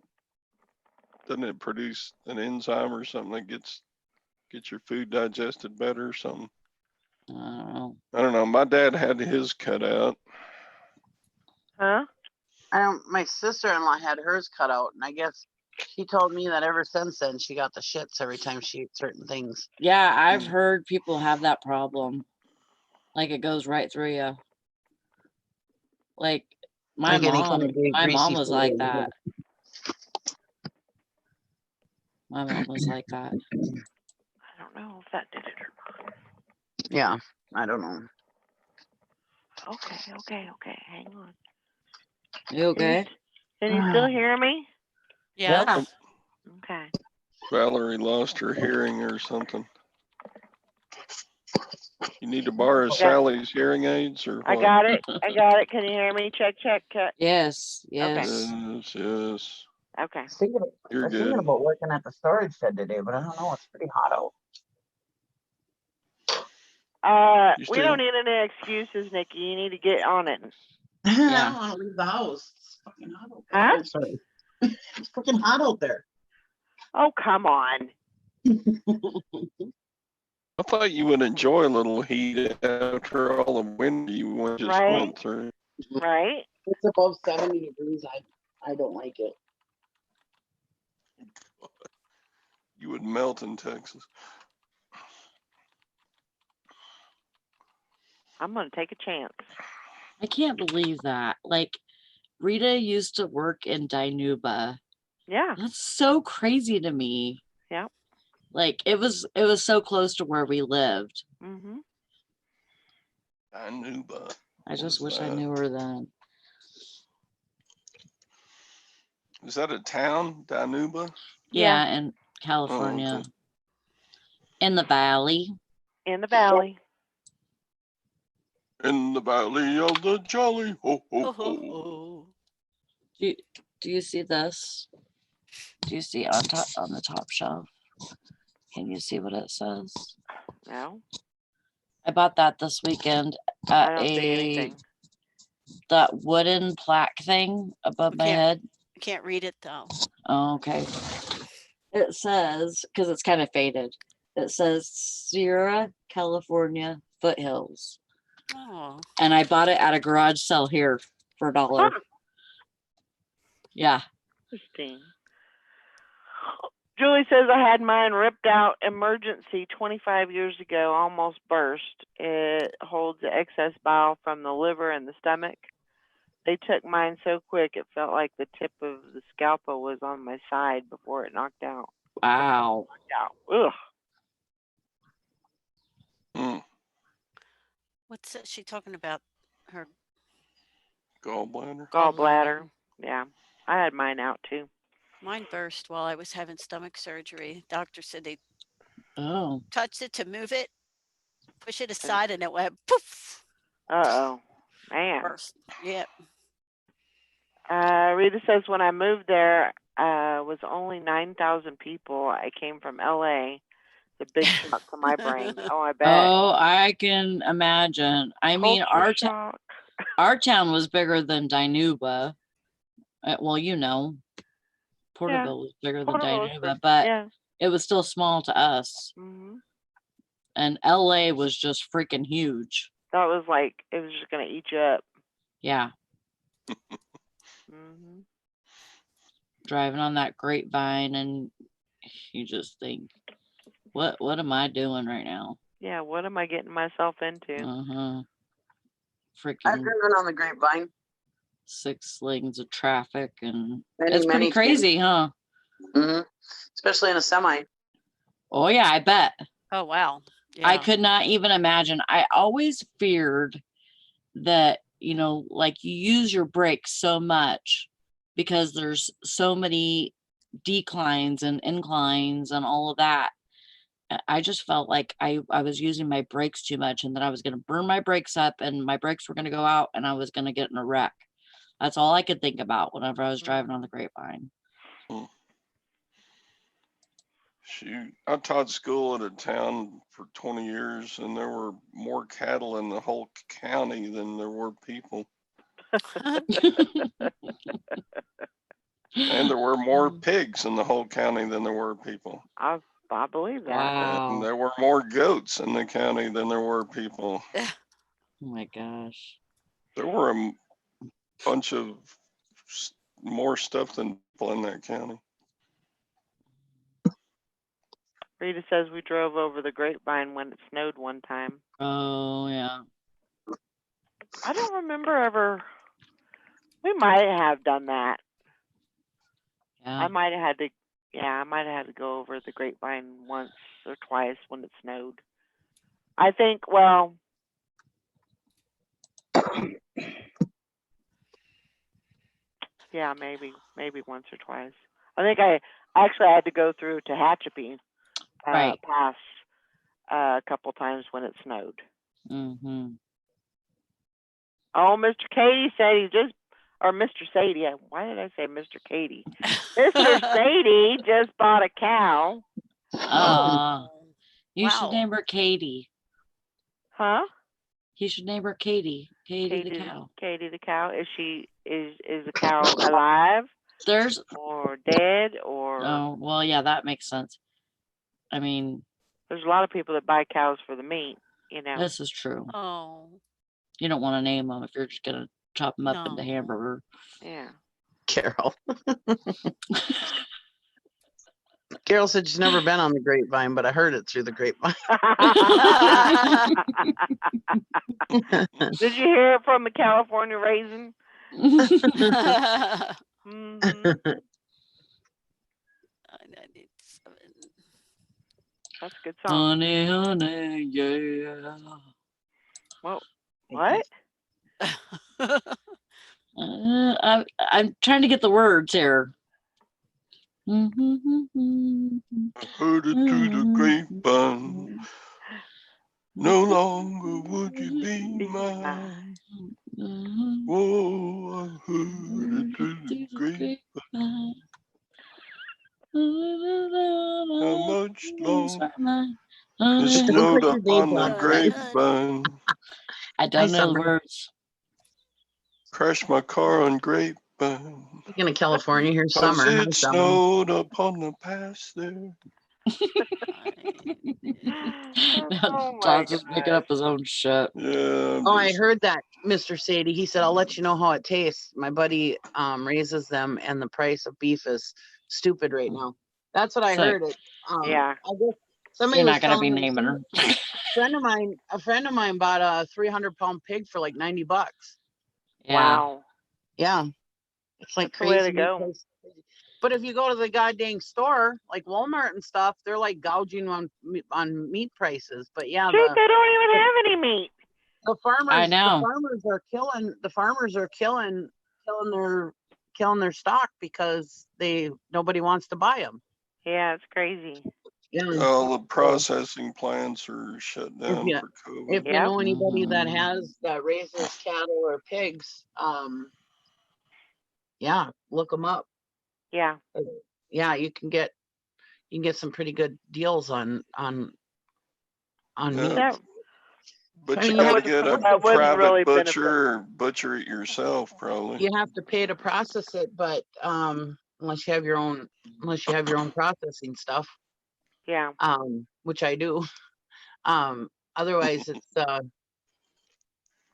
Doesn't it produce an enzyme or something that gets your food digested better or something? I don't know. I don't know. My dad had his cut out. Huh? My sister-in-law had hers cut out, and I guess she told me that ever since then she got the shits every time she ate certain things. Yeah, I've Mm. heard people have that problem. Like it goes right through you. Like my Like any kind of big mom greasy was food. like that. My mom was like that. I don't know if that did it or not. Yeah, I don't know. Okay. Hang on. You okay? Can you still hear me? Yeah. Okay. Valerie lost her hearing or something. You need to borrow Okay. Sally's hearing aids or what? I got it. Can you hear me? Check. Yes, yes. Yes, yes. Okay. I was thinking, You're I was thinking good. about working at the storage shed today, but I don't know. It's pretty hot out. You We don't still? need any excuses, Nikki. You need to get on it. I Yeah. don't want to leave the house. It's fucking hot out Huh? there. Oh, sorry. It's fucking hot out there. Oh, come on. I thought you would enjoy a little heat after all the winter you just Right. went through. Right? It's above 70 degrees. I don't like it. You would melt in Texas. I'm going to take a chance. I can't believe that. Like, Rita used to work in Dinuba. Yeah. That's so crazy to me. Yeah. Like, it was so close to where we lived. Mm-hmm. Dinuba. I What just is wish I that? knew her then. Is that a town, Dinuba? Yeah, in Oh, California. okay. In the valley. In the valley. In the valley of the jolly ho ho Oh, ho, ho. ho. Do you see this? Do you see on the top shelf? Can you see what it says? No, I bought that this weekend I at don't see anything. that wooden plaque thing above my Okay. head. I can't read it though. Oh, okay. It says, because it's kind of faded, it says Sierra, California foothills. Oh, And I bought it at a garage sale here for $1. Huh. Yeah. Interesting. Julie says I had mine ripped out emergency 25 years ago, almost burst. It holds the excess bile from the liver and the stomach. They took mine so quick it felt like the tip of the scalpel was on my side before it knocked out. Wow. Ugh. Mm, what's she talking about? Her gallbladder. Gallbladder. Yeah. I had mine out too. Mine burst while I was having stomach surgery. Doctor said they Oh. touched it to move it, push it aside, and it went poof. Uh-oh. Man. Burst. Yep. Rita says when I moved there, was only 9,000 people. I came from LA. The big shock to my brain. Oh, I bet. Oh, I can imagine. I mean, Culture shock. our town was bigger than Dinuba. Well, you know, Porterville was bigger than Porterville was Dinuba, pretty- but yeah. it was still small to us. Hmm. And LA was just freaking huge. That was like it was just gonna eat you up. Yeah. Hmm. Driving on that grapevine, and you just think, what am I doing right now? Yeah. What am I getting myself into? I've Freaking driven on the grapevine 6 lanes of traffic, and many, it's pretty many crazy, huh? Especially in a semi. Oh yeah, I bet. Oh wow. Yeah. I could not even imagine. I always feared that, like you use your brakes so much because there's so many declines and inclines and all of that. I just felt like I was using my brakes too much, and that I was going to burn my brakes up, and my brakes were going to go out, and I was going to get in a wreck. That's all I could think about whenever I was driving on the grapevine. Shoot, I taught school at a town for 20 years, and there were more cattle in the whole county than there were people. And there were more pigs in the whole county than there were people. I believe that. Wow. And there were more goats in the county than there were people. Oh my gosh. There were a bunch of more stuff than people in that county. Rita says we drove over the grapevine when it snowed one time. Oh yeah. I don't remember ever. We might have done that. Yeah. I might have had to. Yeah, I might have had to go over the grapevine once or twice when it snowed. I think. Well. Yeah, maybe once or twice. I think I actually had to go through Tehachapi, Right. pass a couple times when it snowed. Mm-hmm. Oh, Mr. K said he just or Mr. Sadie. Why did I say Mr. Katie? Mr. Sadie just bought a cow. You should Wow. name her Katie. Huh? You should name her Katie. Katie the cow. Katie the cow. Is the cow alive There's or dead or? oh well, yeah, that makes sense. I mean, There's a lot of people that buy cows for the meat. You know. this is true. Oh, You don't want to name them if you're just gonna chop them up into No. hamburger. Yeah. Carol. Carol said she's never been on the grapevine, but I heard it through the grapevine. Did you hear it from the California raisin? Hmm. 997. That's a good song. Honey, honey, yeah. Well, what? I'm trying to get the words here. I heard it through the grapevine. No longer would you be mine. Whoa, I heard it through the grapevine. How much longer? It It snowed looks like your up on the day job. grapevine. I don't know the Summer. words. Crashed my car on grapevine. Speaking of California, here's 'Cause summer. Hi, it summer. snowed up on the pass there. Oh my Todd's just making gosh. up his own shit. Yeah. Oh, I heard that, Mr. Sadie. He said, I'll let you know how it tastes. My buddy raises them, and the price of beef is stupid right now. That's what I It's like- heard. It. Yeah. I guess somebody You're was not gonna be telling me- naming her. A friend of mine bought a 300-pound pig for like $90. Yeah. Wow. Yeah. It's like That's the way crazy. to go. But if you go to the goddamn store, like Walmart and stuff, they're like gouging on meat prices. But yeah, Shoot, they don't even have any meat. the farmers, I know. the farmers are killing their stock because nobody wants to buy them. Yeah, it's crazy. Yeah. All the processing plants are shut down you- for COVID. If you Yep. know anybody Mhm. that raises cattle or pigs, yeah, look them up. Yeah. Yeah, you can get some pretty good deals on meat. That, But I you mean, gotta wouldn't- get a that wouldn't private really butcher or butcher it yourself, probably. You have to pay to process it, but unless you have your own processing stuff, yeah. which I do. Otherwise it's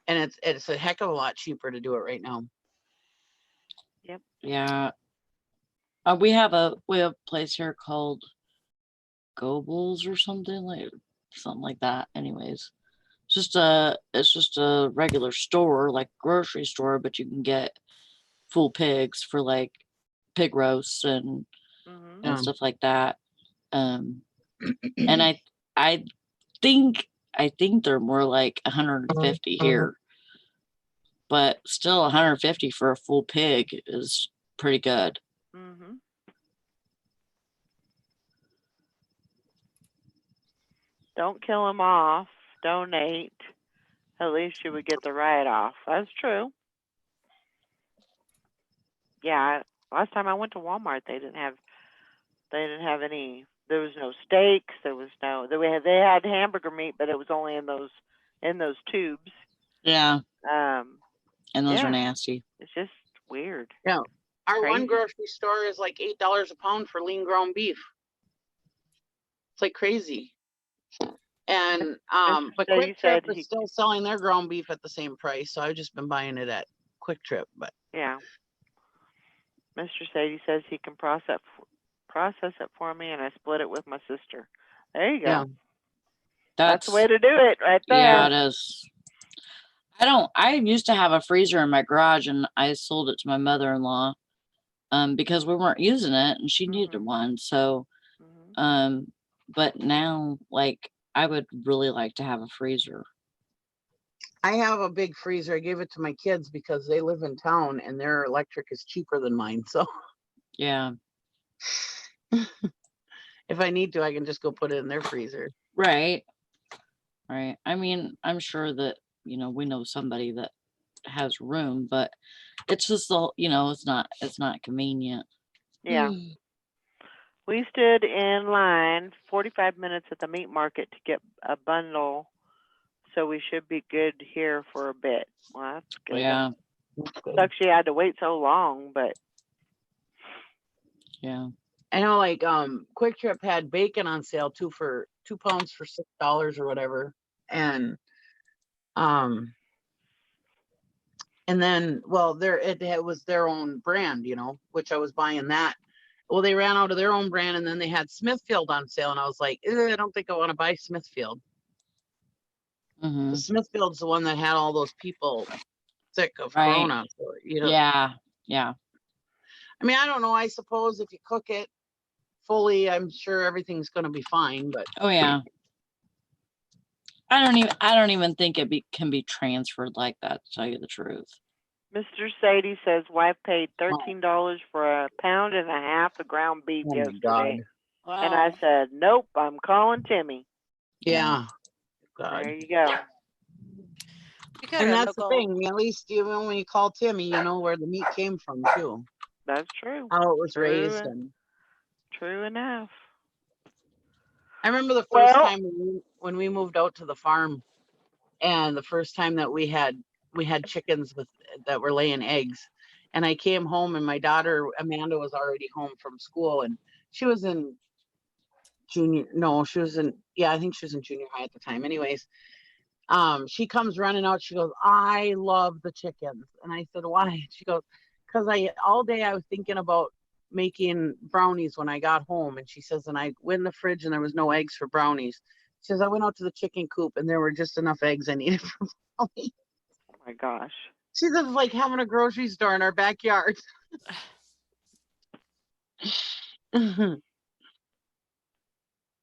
and it's a heck of a lot cheaper to do it right now. Yeah. We have a place here called Goebbels or something like that. Anyways, it's just a regular store, like grocery store, but you can get full pigs for like pig roasts and Hmm. Yeah. stuff like that. And I think they're more like 150 here, but still 150 for a full pig is pretty good. Hmm. Don't kill them off. Donate. At least you would get the write-off. That's true. Yeah. Last time I went to Walmart, they didn't have any. There was no steaks. There was no. They had hamburger meat, but it was only in those tubes. Yeah, Um, and those Yeah. are nasty. it's just weird. Our Crazy. one grocery store is like $8 a pound for lean ground beef. It's like crazy. And but So you Quick Trip said is still selling their ground beef at the same price, so I've just been buying it at Quick Trip. But Yeah. Mr. Sadie says he can process it for me, and I split it with my sister. There you go. Yeah. That's the way to do it, right there. Yeah, it is. I used to have a freezer in my garage and I sold it to my mother-in-law because we weren't using it and she needed Mhm. one. So, Mhm. but now like I would really like to have a freezer. I have a big freezer. I gave it to my kids because they live in town and their electric is cheaper than mine. So Yeah. if I need to, I can just go put it in their freezer. Right. Right. I mean, I'm sure that, we know somebody that has room, but it's just all, it's not convenient. Yeah. We stood in line 45 minutes at the meat market to get a bundle, so we should be good here for a bit. Well, that's good. Yeah, Sucks you had to wait so long, but yeah. I know, like, Quick Trip had bacon on sale too for 2 pounds for $6 or whatever. And then, well, it was their own brand, which I was buying that. Well, they ran out of their own brand, and then they had Smithfield on sale, and I was like, I don't think I want to buy Smithfield. Hmm. The Smithfield's the one that had all those people sick of Right. Corona. So, Yeah, yeah. I mean, I don't know. I suppose if you cook it fully, I'm sure everything's going to be fine. But Oh yeah. I don't even think can be transferred like that, to tell you the truth. Mr. Sadie says wife paid $13 for a pound and a half of ground beef oh my yesterday. God. And I said, nope, I'm calling Timmy. Yeah. God. There you go. We got And our that's the local, thing. At least when you call Timmy, you know where the meat came from too, That's true. how it was True raised. en- And True enough. I remember the first Well- time when we moved out to the farm, and the first time that we had chickens that were laying eggs, and I came home, and my daughter Amanda was already home from school, and she was in I think she was in junior high at the time. Anyways, she comes running out. She goes, I love the chickens. And I said, why? She goes, because all day I was thinking about making brownies when I got home. And she says, and I went in the fridge and there was no eggs for brownies. She says, I went out to the chicken coop and there were just enough eggs I needed for brownies. Oh my gosh. She says, it's like having a grocery store in our backyard.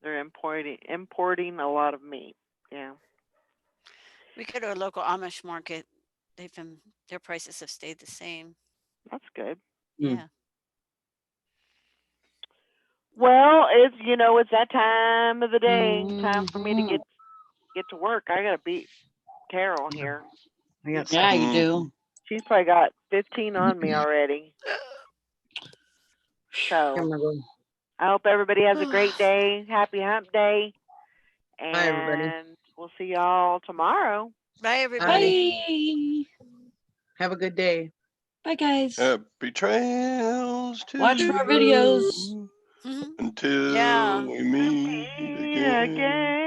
They're importing a lot of meat. Yeah. we go to a local Amish market. Their prices have stayed the same. That's good. Mm. Yeah. Well, it's that time of the day. Time for me to get to work. I gotta beat Carol here. I got Yeah, you Mhm. do. She's probably got 15 on me already. So I hope everybody has a great day. Happy hump day. Bye, everybody. And we'll see y'all tomorrow. Bye, everybody. Bye. Have a good day. Bye, guys. Happy trails to Watch for our videos. you until Yeah. we meet again.